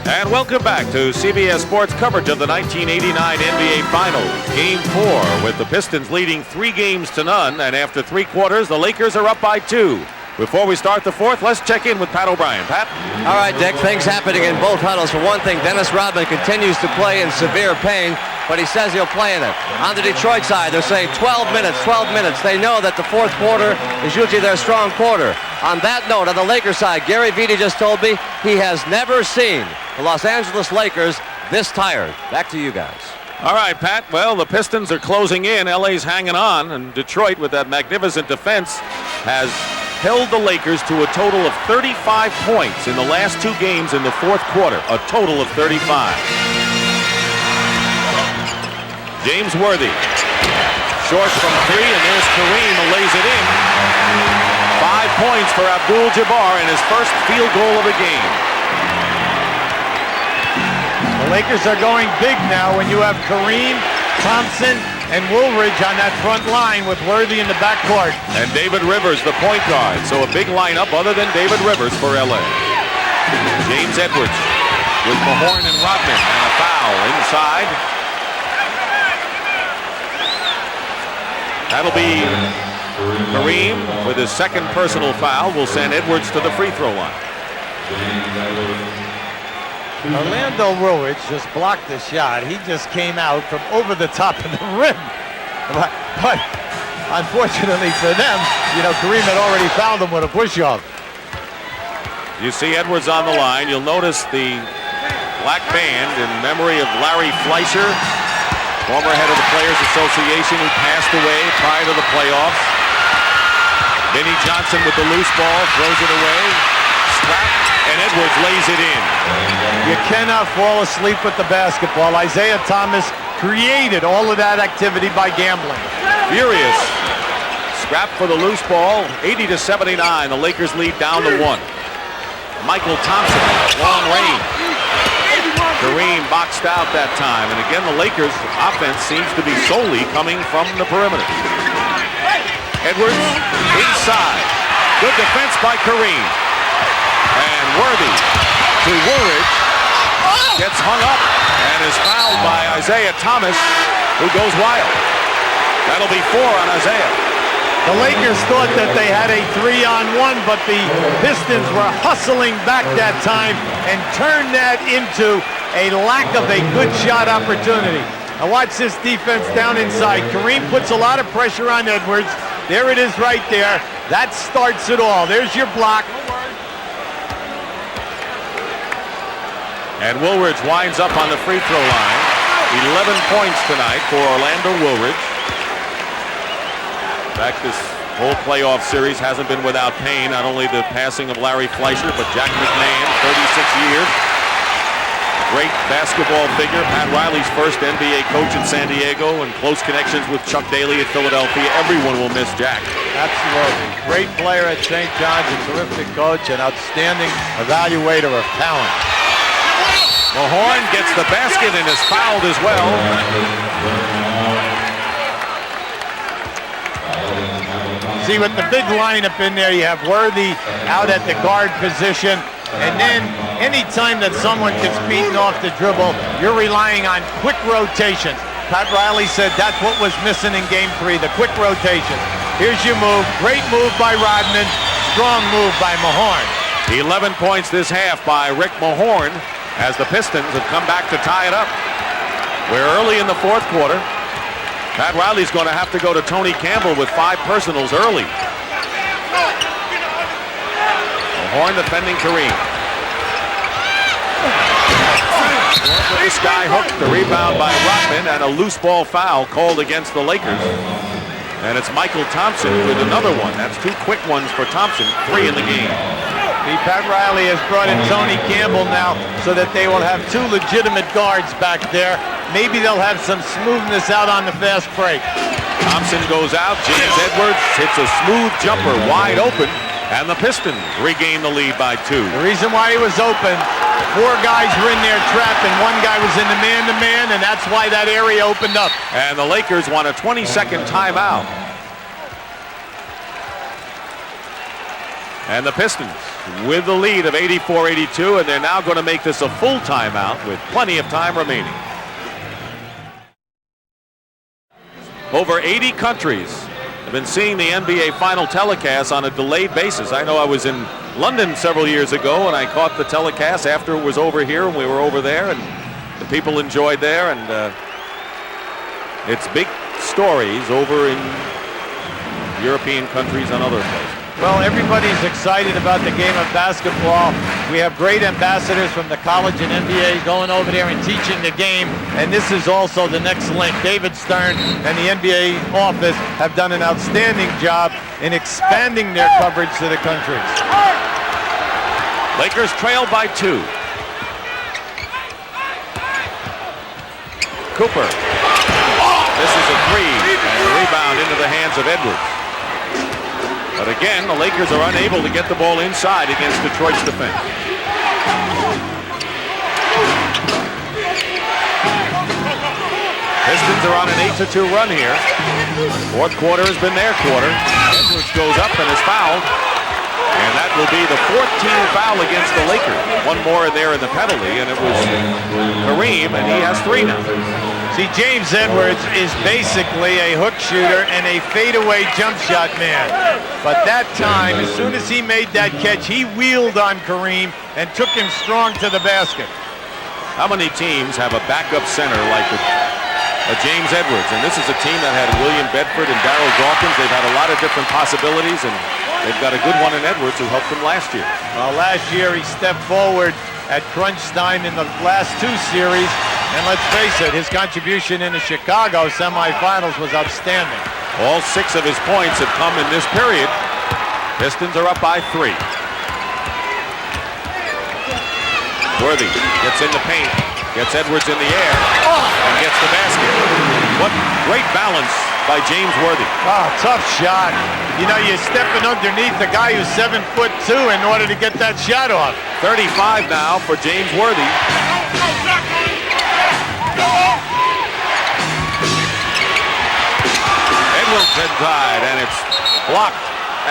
And welcome back to CBS Sports coverage of the 1989 NBA Finals. Game 4 with the Pistons leading 3 games to none. And after 3/4, the Lakers are up by 2. Before we start the fourth, let's check in with Pat O'Brien. Pat? All right, Dick, things happening in both huddles. For one thing, Dennis Rodman continues to play in severe pain, but he says he'll play in it. On the Detroit side, they're saying 12 minutes, 12 minutes. They know that the fourth quarter is usually their strong quarter. On that note, on the Lakers side, Gary Vitti just told me he has never seen the Los Angeles Lakers this tired. Back to you guys. All right, Pat. Well, the Pistons are closing in. LA's hanging on, and Detroit, with that magnificent defense, has held the Lakers to a total of 35 points in the last 2 games in the fourth quarter. A total of 35. James Worthy. Short from 3, and there's Kareem who lays it in. 5 points for Abdul-Jabbar in his first field goal of the game. The Lakers are going big now when you have Kareem, Thompson, and Woolridge on that front line with Worthy in the backcourt. And David Rivers, the point guard. So a big lineup other than David Rivers for LA. James Edwards with Mahorn and Rodman, and a foul inside. That'll be Kareem with his second personal foul. Will send Edwards to the free throw line. Orlando Woolridge just blocked the shot. He just came out from over the top of the rim. But unfortunately for them, Kareem had already fouled him with a push-off. You see Edwards on the line. You'll notice the black band in memory of Larry Fleischer, former head of the Players Association, who passed away prior to the playoffs. Vinnie Johnson with the loose ball, throws it away. Strap, and Edwards lays it in. You cannot fall asleep with the basketball. Isaiah Thomas created all of that activity by gambling. Furious. Scrap for the loose ball, 80-79. The Lakers lead down to 1. Michael Thompson, long range. Kareem boxed out that time. And again, the Lakers' offense seems to be solely coming from the perimeter. Edwards inside. Good defense by Kareem. And Worthy to Woolridge. Gets hung up and is fouled by Isaiah Thomas, who goes wild. That'll be 4 on Isaiah. The Lakers thought that they had a 3-on-1, but the Pistons were hustling back that time and turned that into a lack of a good shot opportunity. Now watch this defense down inside. Kareem puts a lot of pressure on Edwards. There it is right there. That starts it all. There's your block. And Woolridge winds up on the free throw line. 11 points tonight for Orlando Woolridge. In fact, this whole playoff series hasn't been without pain. Not only the passing of Larry Fleischer, but Jack McMahon, 36 years. Great basketball figure. Pat Riley's first NBA coach in San Diego, and close connections with Chuck Daly at Philadelphia. Everyone will miss Jack. Absolutely. Great player at St. John's, a terrific coach, and outstanding evaluator of talent. Mahorn gets the basket and is fouled as well. See, with the big lineup in there, you have Worthy out at the guard position, and then anytime that someone gets beaten off the dribble, you're relying on quick rotation. Pat Riley said that's what was missing in Game 3, the quick rotation. Here's your move. Great move by Rodman. Strong move by Mahorn. 11 points this half by Rick Mahorn, as the Pistons have come back to tie it up. We're early in the fourth quarter. Pat Riley's going to have to go to Tony Campbell with 5 personals early. Mahorn defending Kareem. The sky hook, the rebound by Rodman, and a loose ball foul called against the Lakers. And it's Michael Thompson with another one. That's 2 quick ones for Thompson, 3 in the game. See, Pat Riley has brought in Tony Campbell now so that they will have two legitimate guards back there. Maybe they'll have some smoothness out on the fast break. Thompson goes out. James Edwards hits a smooth jumper wide open. And the Pistons regain the lead by 2. The reason why he was open, 4 guys were in there trapped and 1 guy was in the man-to-man, and that's why that area opened up. And the Lakers want a 20-second timeout. And the Pistons with the lead of 84-82, and they're now going to make this a full timeout with plenty of time remaining. Over 80 countries have been seeing the NBA final telecast on a delayed basis. I know I was in London several years ago, and I caught the telecast after it was over here, and we were over there, and the people enjoyed there, and it's big stories over in European countries and other places. Well, everybody's excited about the game of basketball. We have great ambassadors from the college and NBA going over there and teaching the game, and this is also the next link. David Stern and the NBA office have done an outstanding job in expanding their coverage to the countries. Lakers trail by 2. Cooper. This is a 3, and a rebound into the hands of Edwards. But again, the Lakers are unable to get the ball inside against Detroit's defense. Pistons are on an 8-2 run here. Fourth quarter has been their quarter. Edwards goes up and is fouled. And that will be the 14th foul against the Lakers. 1 more in there in the penalty, and it was Kareem, and he has 3 now. See, James Edwards is basically a hook shooter and a fadeaway jump shot man. But that time, as soon as he made that catch, he wheeled on Kareem and took him strong to the basket. How many teams have a backup center like a James Edwards? And this is a team that had William Bedford and Darryl Dawkins. They've had a lot of different possibilities, and they've got a good one in Edwards who helped them last year. Well, last year he stepped forward at crunch time in the last 2 series. And let's face it, his contribution in the Chicago semifinals was outstanding. All 6 of his points have come in this period. Pistons are up by 3. Worthy gets in the paint, gets Edwards in the air, and gets the basket. What great balance by James Worthy. Oh, tough shot. You know, you're stepping underneath the guy who's 7'2" in order to get that shot off. 35 now for James Worthy. Edwards inside, and it's blocked,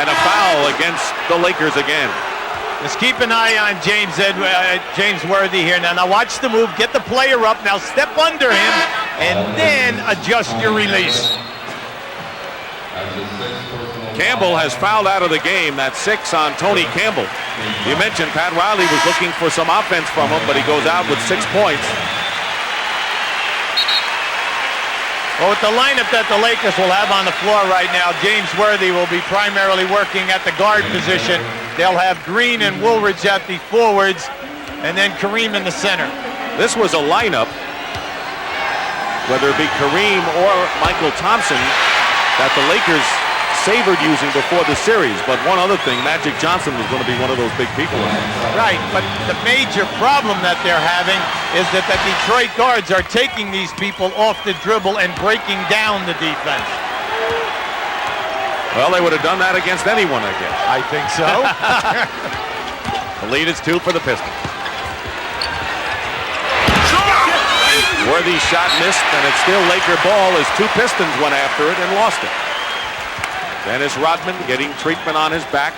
and a foul against the Lakers again. Just keep an eye on James Worthy here. Now watch the move, get the player up, now step under him, and then adjust your release. Campbell has fouled out of the game. That's 6 on Tony Campbell. You mentioned Pat Riley was looking for some offense from him, but he goes out with 6 points. Well, with the lineup that the Lakers will have on the floor right now, James Worthy will be primarily working at the guard position. They'll have Green and Woolridge at the forwards, and then Kareem in the center. This was a lineup, whether it be Kareem or Michael Thompson, that the Lakers savored using before the series. But one other thing, Magic Johnson was going to be one of those big people. Right, but the major problem that they're having is that the Detroit guards are taking these people off the dribble and breaking down the defense. Well, they would have done that against anyone, I guess. I think so. The lead is 2 for the Pistons. Worthy's shot missed, and it's still Laker ball as 2 Pistons went after it and lost it. Dennis Rodman getting treatment on his back.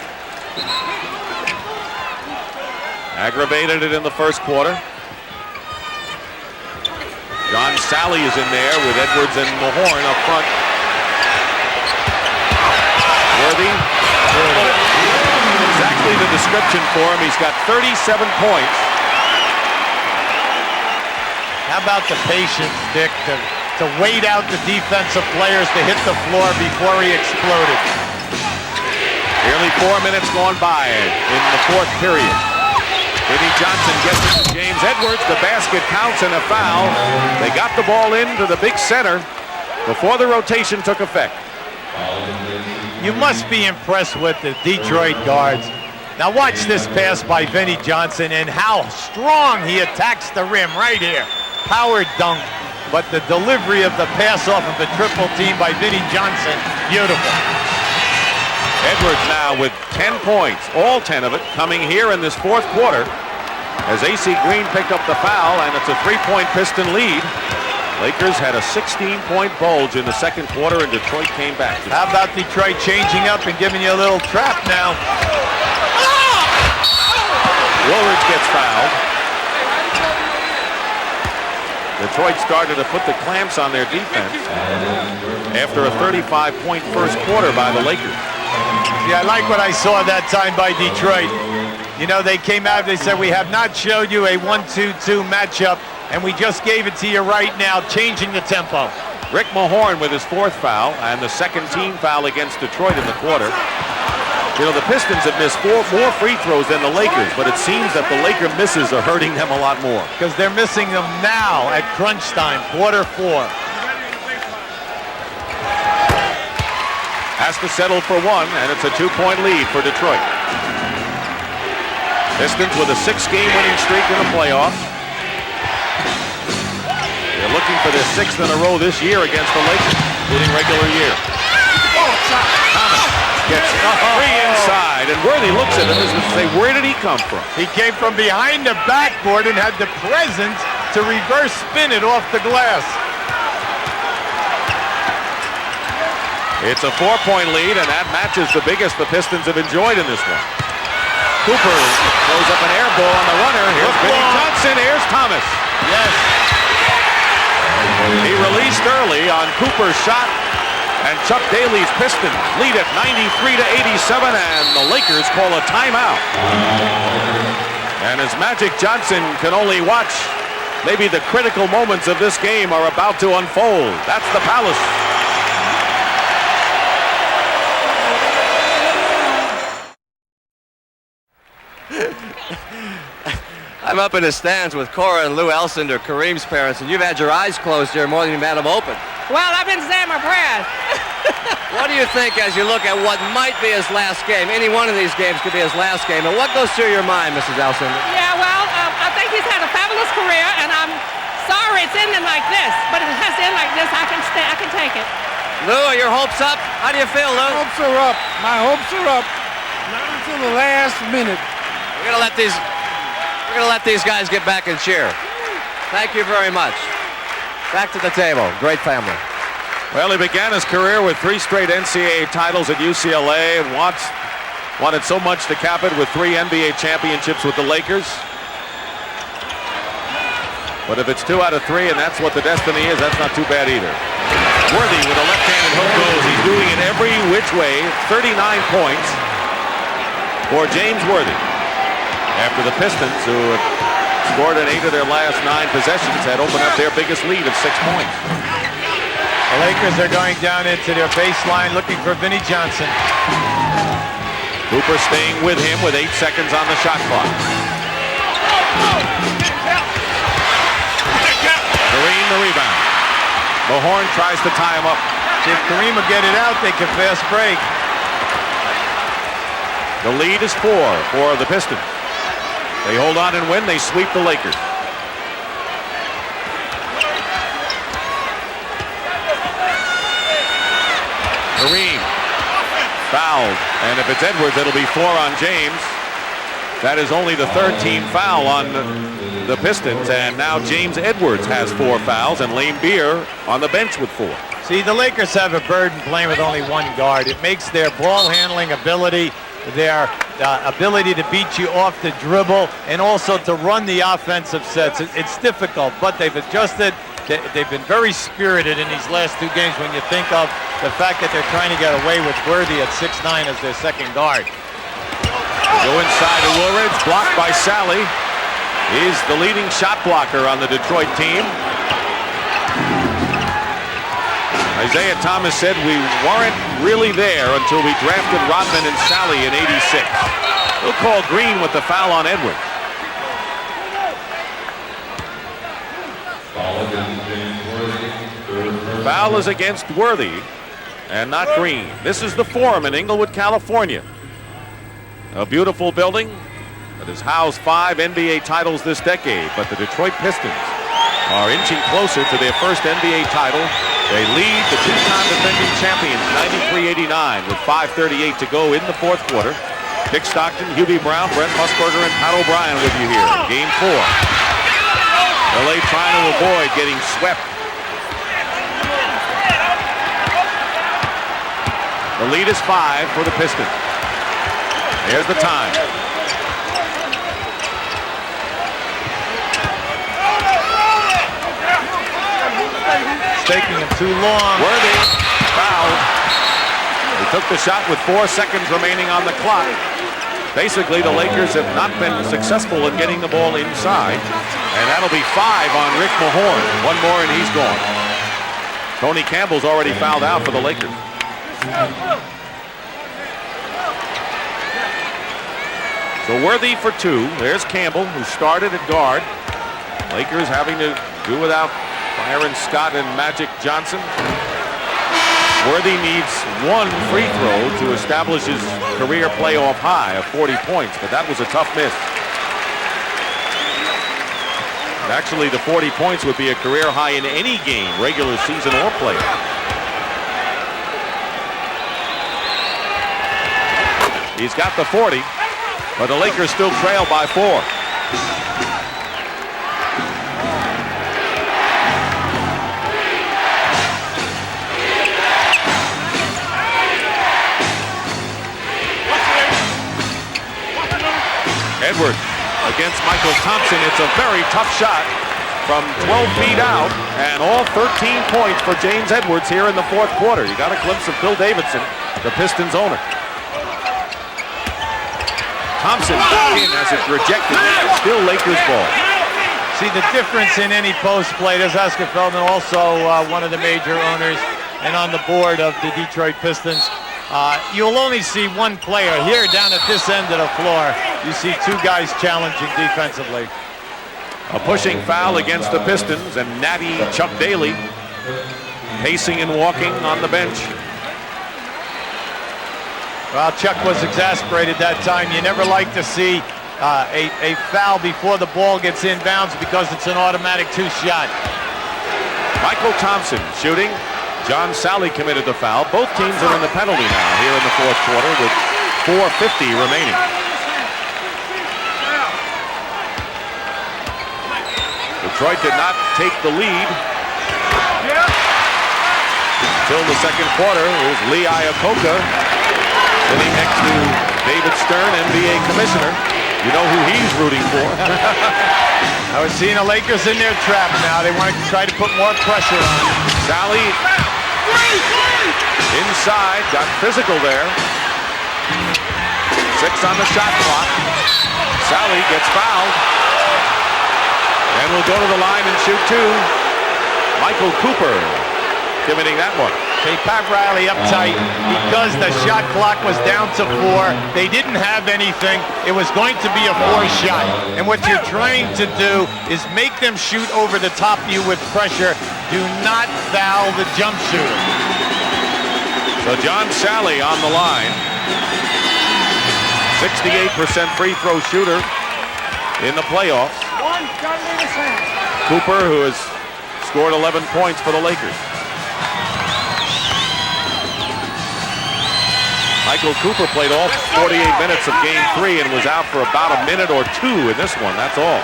Aggravated it in the first quarter. John Sally is in there with Edwards and Mahorn up front. Worthy. Exactly the description for him. He's got 37 points. How about the patience, Dick, to wait out the defensive players to hit the floor before he exploded. Nearly 4 minutes gone by in the 4th period. Vinnie Johnson gets it to James Edwards. The basket counts and a foul. They got the ball into the big center before the rotation took effect. You must be impressed with the Detroit guards. Now watch this pass by Vinnie Johnson and how strong he attacks the rim right here. Power dunk, but the delivery of the pass off of the triple team by Vinnie Johnson, beautiful. Edwards now with 10 points, all 10 of it coming here in this fourth quarter as AC Green picked up the foul, and it's a 3-point Piston lead. Lakers had a 16-point bulge in the second quarter, and Detroit came back. How about Detroit changing up and giving you a little trap now? Woolridge gets fouled. Detroit started to put the clamps on their defense after a 35-point first quarter by the Lakers. Yeah, I like what I saw that time by Detroit. You know, they came out, they said, we have not showed you a 1-2-2 matchup, and we just gave it to you right now, changing the tempo. Rick Mahorn with his fourth foul and the second team foul against Detroit in the quarter. You know, the Pistons have missed more free throws than the Lakers, but it seems that the Laker misses are hurting them a lot more. Because they're missing them now at crunch time, quarter 4. Has to settle for one, and it's a 2-point lead for Detroit. Pistons with a 6-game winning streak in the playoffs. They're looking for their 6th in a row this year against the Lakers, including regular year. Thomas gets free inside, and Worthy looks at him as if to say, where did he come from? He came from behind the backboard and had the presence to reverse spin it off the glass. It's a 4-point lead, and that matches the biggest the Pistons have enjoyed in this one. Cooper throws up an air ball on the runner. Here's Vinnie Johnson. Here's Thomas. Yes. He released early on Cooper's shot, and Chuck Daly's Pistons lead at 93-87, and the Lakers call a timeout. And as Magic Johnson can only watch, maybe the critical moments of this game are about to unfold. That's the Palace. I'm up in the stands with Cora and Lou Elsinder, Kareem's parents, and you've had your eyes closed here more than you've had them open. Well, I've been saying my prayers. What do you think as you look at what might be his last game? Any one of these games could be his last game. And what goes through your mind, Mrs. Elsinder? Yeah, well, I think he's had a fabulous career, and I'm sorry it's ending like this. But if it has to end like this, I can take it. Lou, are your hopes up? How do you feel, Lou? Hopes are up. My hopes are up. Not until the last minute. We're gonna let these guys get back and cheer. Thank you very much. Back to the table. Great family. Well, he began his career with 3 straight NCAA titles at UCLA and wanted so much to cap it with 3 NBA championships with the Lakers. But if it's 2 out of 3 and that's what the destiny is, that's not too bad either. Worthy with a left-handed hook goes. He's doing it every which way. 39 points for James Worthy. After the Pistons, who have scored in 8 of their last 9 possessions, had opened up their biggest lead of 6 points. The Lakers are going down into their baseline looking for Vinnie Johnson. Cooper staying with him with 8 seconds on the shot clock. Kareem the rebound. Mahorn tries to tie him up. If Kareem will get it out, they can fast break. The lead is 4 for the Pistons. They hold on and win. They sweep the Lakers. Kareem fouled, and if it's Edwards, it'll be 4 on James. That is only the 3rd team foul on the Pistons, and now James Edwards has 4 fouls, and Lane Beer on the bench with 4. See, the Lakers have a burden playing with only 1 guard. It makes their ball handling ability, their ability to beat you off the dribble, and also to run the offensive sets. It's difficult, but they've adjusted. They've been very spirited in these last 2 games when you think of the fact that they're trying to get away with Worthy at 6'9" as their second guard. Go inside to Woolridge, blocked by Sally. He's the leading shot blocker on the Detroit team. Isaiah Thomas said we weren't really there until we drafted Rodman and Sally in '86. He'll call Green with the foul on Edwards. Foul is against Worthy and not Green. This is the Forum in Inglewood, California. A beautiful building that has housed 5 NBA titles this decade, but the Detroit Pistons are inching closer to their first NBA title. They lead the two-time defending champions 93-89 with 5:38 to go in the fourth quarter. Dick Stockton, Hubie Brown, Brent Musburger, and Pat O'Brien with you here in Game 4. LA trying to avoid getting swept. The lead is 5 for the Pistons. Here's the time. Taking him too long. Worthy, foul. He took the shot with 4 seconds remaining on the clock. Basically, the Lakers have not been successful in getting the ball inside. And that'll be 5 on Rick Mahorn. One more and he's gone. Tony Campbell's already fouled out for the Lakers. So Worthy for 2. There's Campbell, who started at guard. Lakers having to do without Byron Scott and Magic Johnson. Worthy needs 1 free throw to establish his career playoff high of 40 points, but that was a tough miss. And actually, the 40 points would be a career high in any game, regular season or playoff. He's got the 40, but the Lakers still trail by 4. Edwards against Michael Thompson. It's a very tough shot from 12 feet out, and all 13 points for James Edwards here in the fourth quarter. You got a glimpse of Phil Davidson, the Pistons owner. Thompson back in as it's rejected. Still Lakers ball. See the difference in any post play. There's Oscar Feldman, also one of the major owners and on the board of the Detroit Pistons. You'll only see 1 player here down at this end of the floor. You see 2 guys challenging defensively. A pushing foul against the Pistons, and natty Chuck Daly pacing and walking on the bench. Well, Chuck was exasperated that time. You never like to see a foul before the ball gets inbounds because it's an automatic 2-shot. Michael Thompson shooting. John Sally committed the foul. Both teams are in the penalty now here in the fourth quarter with 4:50 remaining. Detroit did not take the lead until the second quarter. Here's Lee Iacocca sitting next to David Stern, NBA commissioner. You know who he's rooting for. I was seeing the Lakers in their trap now. They want to try to put more pressure on. Sally inside, got physical there. 6 on the shot clock. Sally gets fouled. And will go to the line and shoot 2. Michael Cooper committing that one. They Pat Riley uptight because the shot clock was down to 4. They didn't have anything. It was going to be a 4-shot. And what you're trying to do is make them shoot over the top of you with pressure. Do not foul the jump shooter. So John Sally on the line. 68% free throw shooter in the playoffs. Cooper, who has scored 11 points for the Lakers. Michael Cooper played all 48 minutes of Game 3 and was out for about a minute or 2 in this one, that's all.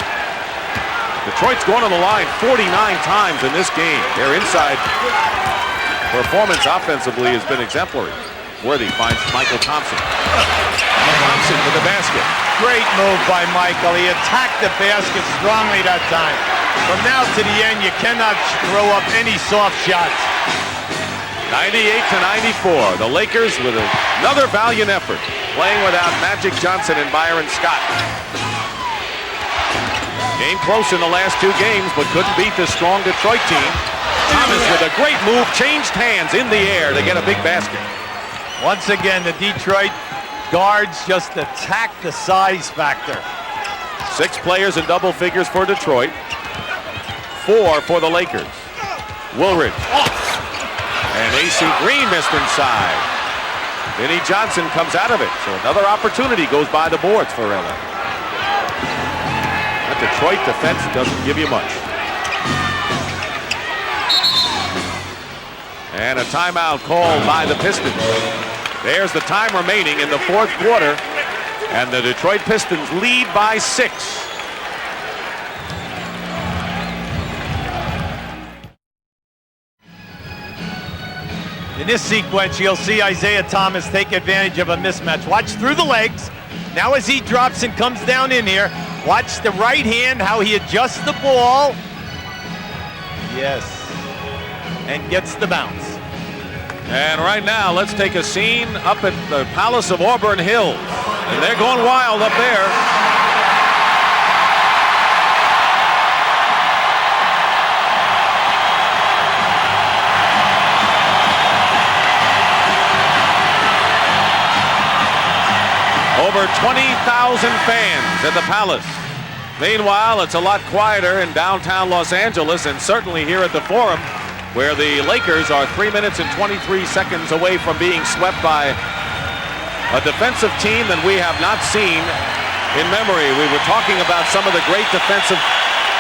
Detroit's gone to the line 49 times in this game. Their inside performance offensively has been exemplary. Worthy finds Michael Thompson. Thompson with the basket. Great move by Michael. He attacked the basket strongly that time. From now to the end, you cannot throw up any soft shots. 98-94. The Lakers with another valiant effort, playing without Magic Johnson and Byron Scott. Game close in the last 2 games, but couldn't beat this strong Detroit team. Thomas with a great move, changed hands in the air to get a big basket. Once again, the Detroit guards just attack the size factor. 6 players in double figures for Detroit. 4 for the Lakers. Woolridge. And AC Green missed inside. Vinnie Johnson comes out of it, so another opportunity goes by the boards for LA. That Detroit defense doesn't give you much. And a timeout called by the Pistons. There's the time remaining in the fourth quarter, and the Detroit Pistons lead by 6. In this sequence, you'll see Isaiah Thomas take advantage of a mismatch. Watch through the legs. Now as he drops and comes down in here, watch the right hand, how he adjusts the ball. Yes. And gets the bounce. And right now, let's take a scene up at the Palace of Auburn Hills. And they're going wild up there. Over 20,000 fans at the Palace. Meanwhile, it's a lot quieter in downtown Los Angeles, and certainly here at the Forum, where the Lakers are 3 minutes and 23 seconds away from being swept by a defensive team that we have not seen in memory. We were talking about some of the great defensive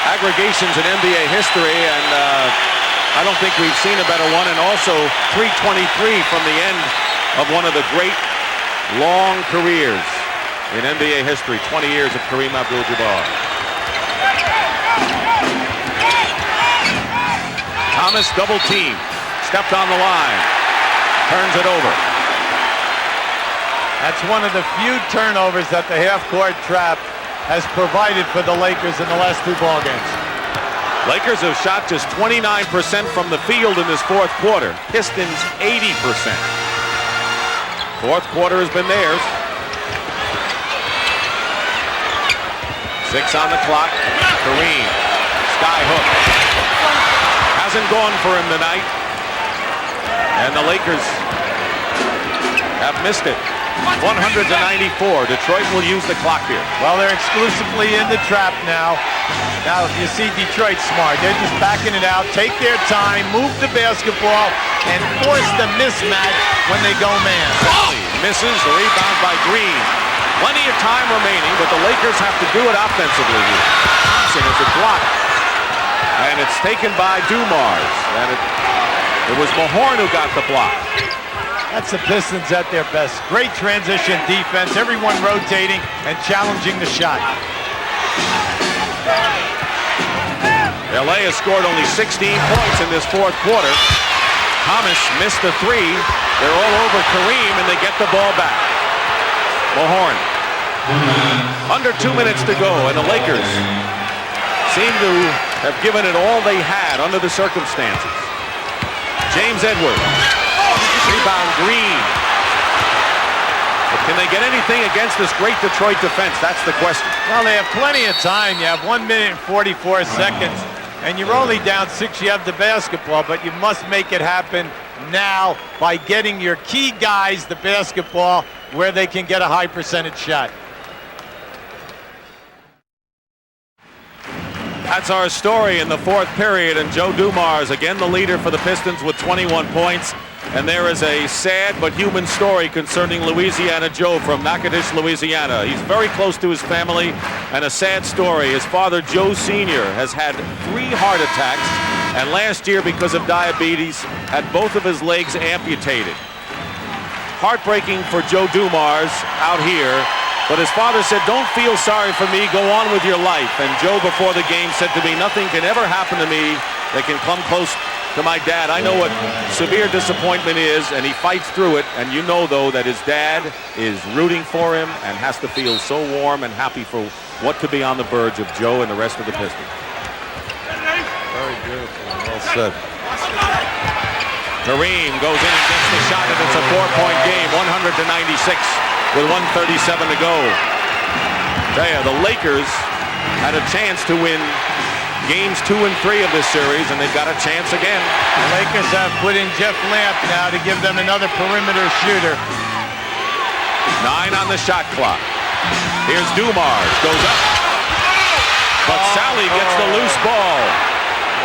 aggregations in NBA history, and I don't think we've seen a better one, and also 323 from the end of one of the great long careers in NBA history, 20 years of Kareem Abdul-Jabbar. Thomas double team, stepped on the line, turns it over. That's one of the few turnovers that the half-court trap has provided for the Lakers in the last 2 ball games. Lakers have shot just 29% from the field in this fourth quarter. Pistons 80%. Fourth quarter has been theirs. 6 on the clock. Kareem, sky hook. Hasn't gone for him tonight. And the Lakers have missed it. 100-94. Detroit will use the clock here. Well, they're exclusively in the trap now. Now, you see Detroit smart. They're just backing it out, take their time, move the basketball, and force the mismatch when they go man. Misses, the rebound by Green. Plenty of time remaining, but the Lakers have to do it offensively here. Thompson is a block. And it's taken by Dumars. And it was Mahorn who got the block. That's the Pistons at their best. Great transition defense, everyone rotating and challenging the shot. LA has scored only 16 points in this fourth quarter. Thomas missed the 3. They're all over Kareem, and they get the ball back. Mahorn. Under 2 minutes to go, and the Lakers seem to have given it all they had under the circumstances. James Edwards. Rebound Green. But can they get anything against this great Detroit defense? That's the question. Well, they have plenty of time. You have 1 minute and 44 seconds, and you're only down 6. You have the basketball, but you must make it happen now by getting your key guys the basketball where they can get a high percentage shot. That's our story in the fourth period, and Joe Dumars, again the leader for the Pistons with 21 points. And there is a sad but human story concerning Louisiana Joe from Natchitoches, Louisiana. He's very close to his family, and a sad story. His father, Joe Sr., has had 3 heart attacks, and last year, because of diabetes, had both of his legs amputated. Heartbreaking for Joe Dumars out here, but his father said, "Don't feel sorry for me, go on with your life." And Joe, before the game, said to me, "Nothing can ever happen to me that can come close to my dad. I know what severe disappointment is," and he fights through it. And you know, though, that his dad is rooting for him and has to feel so warm and happy for what could be on the verge of Joe and the rest of the Pistons. Very beautiful. Well said. Kareem goes in and gets the shot, and it's a 4-point game, 100-96 with 1:37 to go. There, the Lakers had a chance to win games 2 and 3 of this series, and they've got a chance again. The Lakers have put in Jeff Lamp now to give them another perimeter shooter. 9 on the shot clock. Here's Dumars, goes up. But Sally gets the loose ball.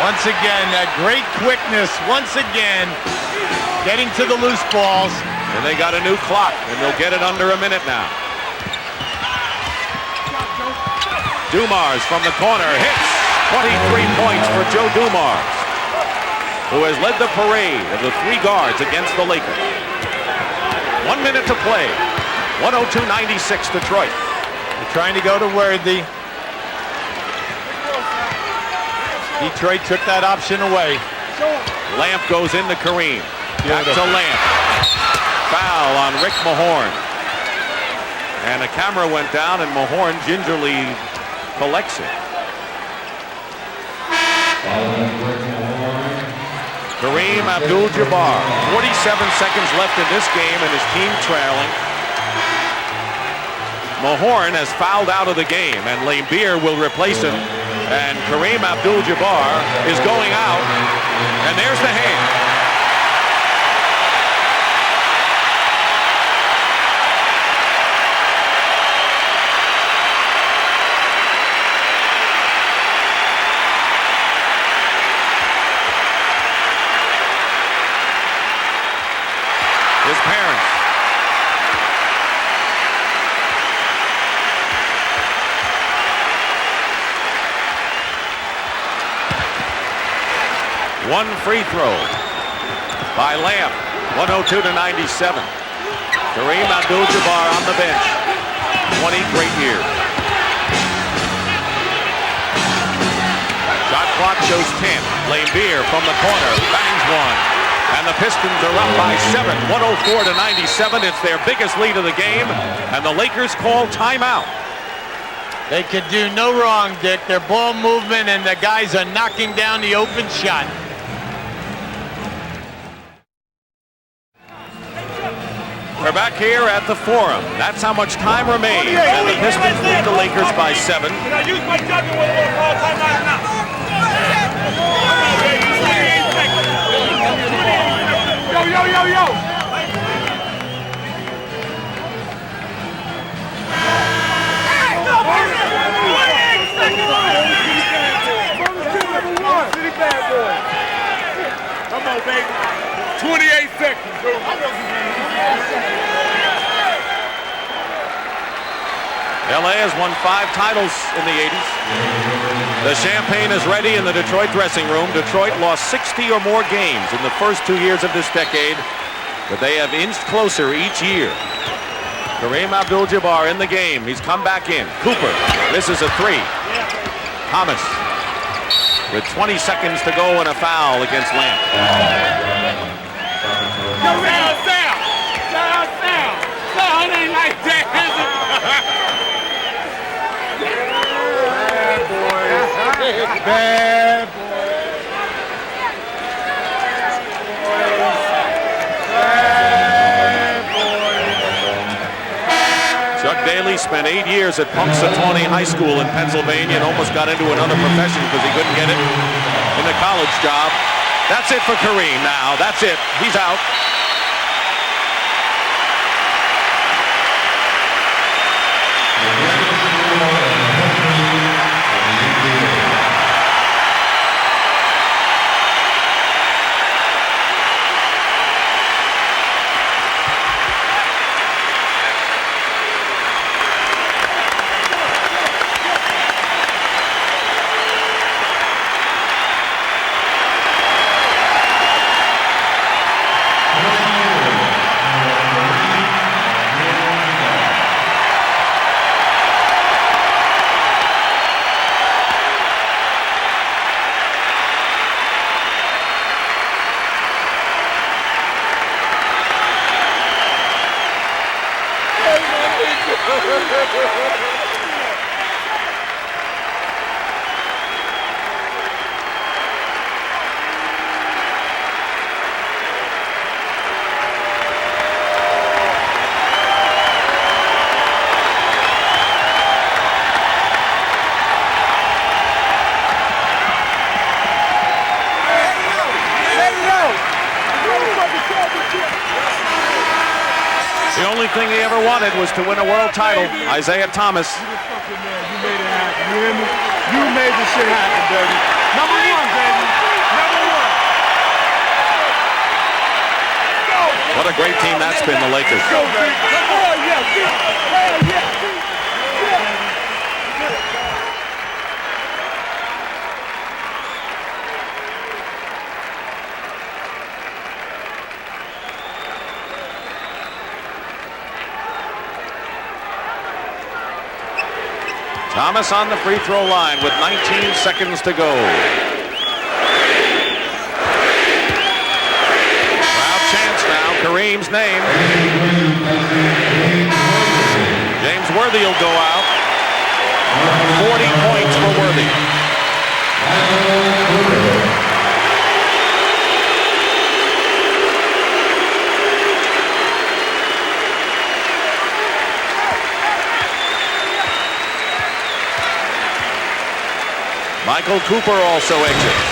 Once again, that great quickness, once again, getting to the loose balls. And they got a new clock, and they'll get it under a minute now. Dumars from the corner hits. 23 points for Joe Dumars, who has led the parade of the three guards against the Lakers. 1 minute to play. 102-96 Detroit. They're trying to go to Worthy. Detroit took that option away. Lamp goes into Kareem. Back to Lamp. Foul on Rick Mahorn. And a camera went down, and Mahorn gingerly collects it. Kareem Abdul-Jabbar. 47 seconds left in this game, and his team trailing. Mahorn has fouled out of the game, and Lambeer will replace him. And Kareem Abdul-Jabbar is going out, and there's the hand. His parents. One free throw by Lamp. 102-97. Kareem Abdul-Jabbar on the bench. 20 great years. Shot clock shows 10. Lambeer from the corner bangs one. And the Pistons are up by 7. 104-97. It's their biggest lead of the game. And the Lakers call timeout. They could do no wrong, Dick. Their ball movement, and the guys are knocking down the open shot. We're back here at the Forum. That's how much time remains. And the Pistons lead the Lakers by 7. Yo. Come on, baby. 28 seconds, dude. LA has won 5 titles in the 80s. The champagne is ready in the Detroit dressing room. Detroit lost 60 or more games in the first 2 years of this decade, but they have inched closer each year. Kareem Abdul-Jabbar in the game. He's come back in. Cooper misses a 3. Thomas with 20 seconds to go and a foul against Lamp. Sound ain't like that, is it? Bad boy. Chuck Daly spent 8 years at Punxsutawney High School in Pennsylvania and almost got into another profession because he couldn't get it in a college job. That's it for Kareem now. That's it. He's out. The only thing he ever wanted was to win a world title. Isaiah Thomas. You the fucking man. You made it happen. You hear me? You made this shit happen, baby. Number 1, baby. Number 1. What a a great team that's been, the Lakers. Thomas on the free throw line with 19 seconds to go. Crowd chants now. Kareem's name. James Worthy will go out. 40 points for Worthy. Michael Cooper also exits.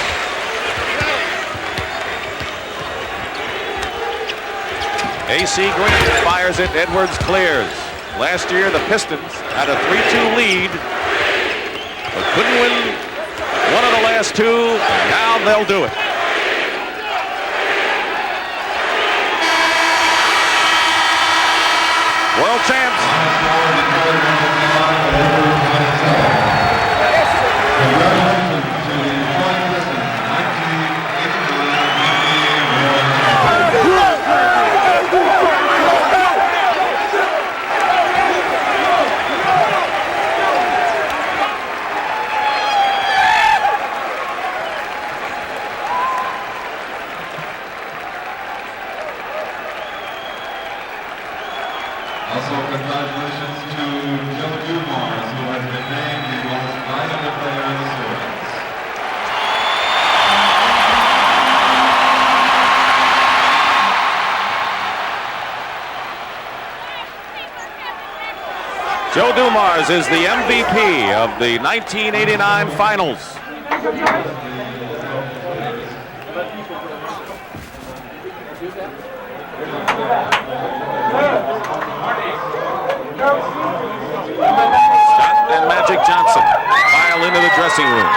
AC Green fires it. Edwards clears. Last year, the Pistons had a 3-2 lead, but couldn't win one of the last two. Now they'll do it. World champs. Also, congratulations to Joe Dumars, who has been named the most valuable player in the series. Joe Dumars is the MVP of the 1989 finals. Scott and Magic Johnson file into the dressing room.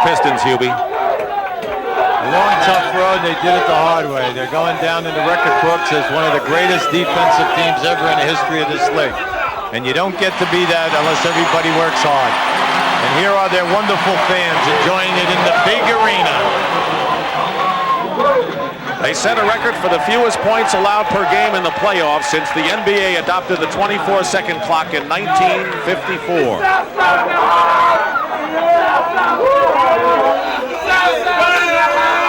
Pistons, Hubie. A long, tough road. They did it the hard way. They're going down in the record books as one of the greatest defensive teams ever in the history of this league. And you don't get to be that unless everybody works hard. And here are their wonderful fans enjoying it in the big arena. They set a record for the fewest points allowed per game in the playoffs since the NBA adopted the 24-second clock in 1954.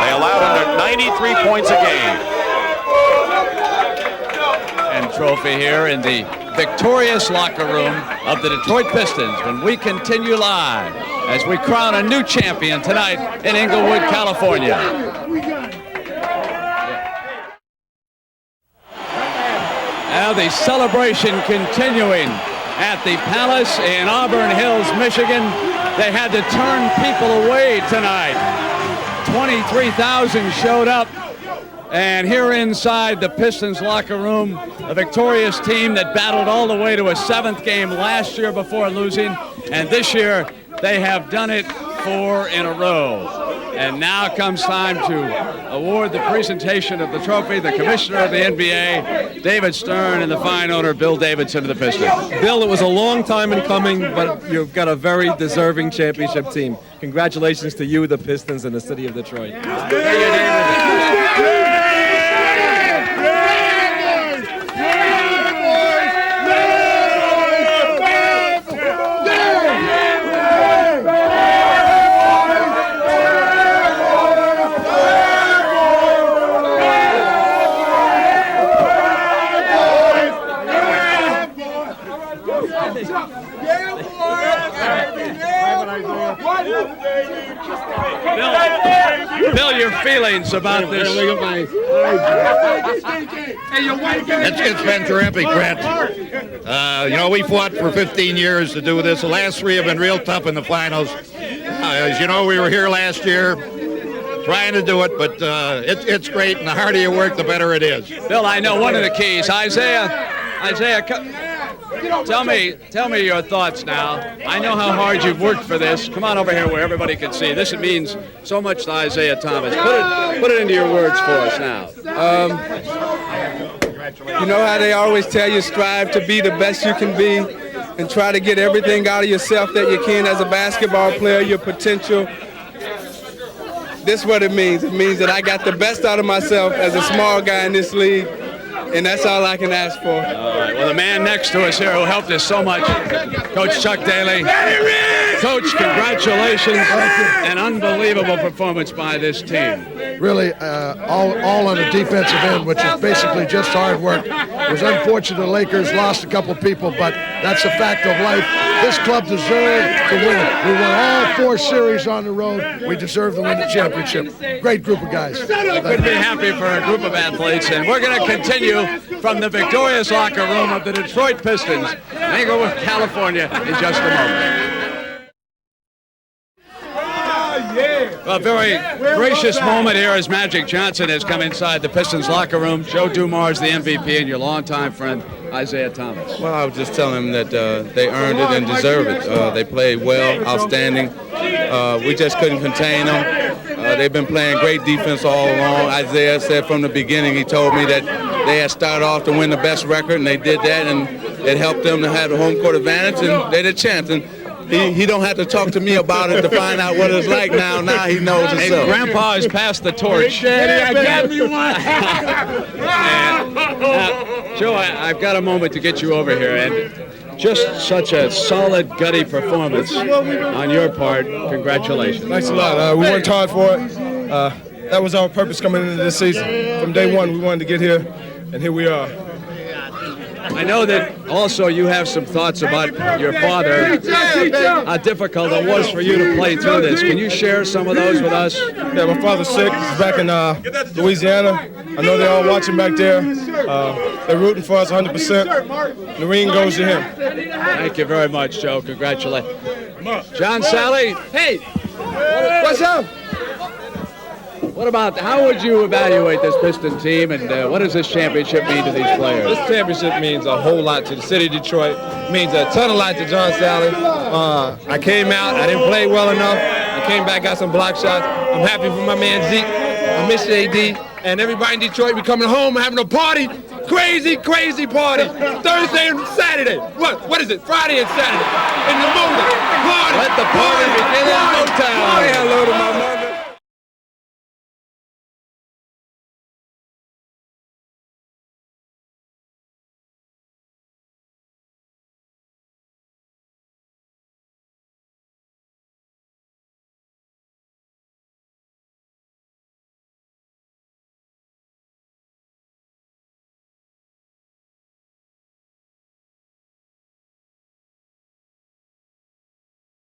They allowed under 93 points a game. And trophy here in the victorious locker room of the Detroit Pistons when we continue live as we crown a new champion tonight in Inglewood, California. Now the celebration continuing at the Palace in Auburn Hills, Michigan. They had to turn people away tonight. 23,000 showed up. And here inside the Pistons locker room, a victorious team that battled all the way to a seventh game last year before losing. And this year, they have done it 4 in a row. And now comes time to award the presentation of the trophy. The commissioner of the NBA, David Stern, and the fine owner, Bill Davidson of the Pistons. Bill, it was a long time in coming, but you've got a very deserving championship team. Congratulations to you, the Pistons, and the city of Detroit. Thank you, David. Bill, your feelings about this? It's been terrific, Brent. We fought for 15 years to do this. The last 3 have been real tough in the finals. As you know, we were here last year trying to do it, but it's great, and the harder you work, the better it is. Bill, I know one of the keys. Isaiah, tell me your thoughts now. I know how hard you've worked for this. Come on over here where everybody can see. This means so much to Isaiah Thomas. Put it into your words for us now. You know how they always tell you, strive to be the best you can be and try to get everything out of yourself that you can as a basketball player, your potential. This is what it means. It means that I got the best out of myself as a small guy in this league, and that's all I can ask for. All right. Well, the man next to us here who helped us so much, Coach Chuck Daly. Coach, congratulations. An unbelievable performance by this team. Really, all on the defensive end, which is basically just hard work. It was unfortunate the Lakers lost a couple people, but that's a fact of life. This club deserved to win it. We won all 4 series on the road. We deserve to win the championship. Great group of guys. Couldn't be happy for a group of athletes, and we're going to continue from the victorious locker room of the Detroit Pistons in Inglewood, California, in just a moment. A very gracious moment here as Magic Johnson has come inside the Pistons locker room. Joe Dumars, the MVP, and your longtime friend, Isaiah Thomas. Well, I was just telling them that they earned it and deserve it. They played well, outstanding. We just couldn't contain them. They've been playing great defense all along. Isaiah said from the beginning, he told me that they had started off to win the best record, and they did that, and it helped them to have the home court advantage, and they had a chance. And he don't have to talk to me about it to find out what it's like now. Now he knows himself. And Grandpa has passed the torch. Hey, Daddy, I got me one. Joe, I've got a moment to get you over here, and just such a solid, gutty performance on your part. Congratulations. Thanks a lot. We worked hard for it. That was our purpose coming into this season. From day one, we wanted to get here, and here we are. I know that also you have some thoughts about your father, how difficult it was for you to play through this. Can you share some of those with us? Yeah, my father's sick. He's back in Louisiana. I know they're all watching back there. They're rooting for us 100%. The ring goes to him. Thank you very much, Joe. Congratulations. John Sally. Hey, what's up? What about, how would you evaluate this Piston team, and what does this championship mean to these players? This championship means a whole lot to the city of Detroit. It means a ton of lot to John Sally. I came out, I didn't play well enough. I came back, got some block shots. I'm happy for my man Zeke. I miss AD. And everybody in Detroit, we coming home, having a party. Crazy, crazy party. Thursday and Saturday. What is it? Friday and Saturday. In the mood. Party. Let the party begin in no time. Hello to my mom.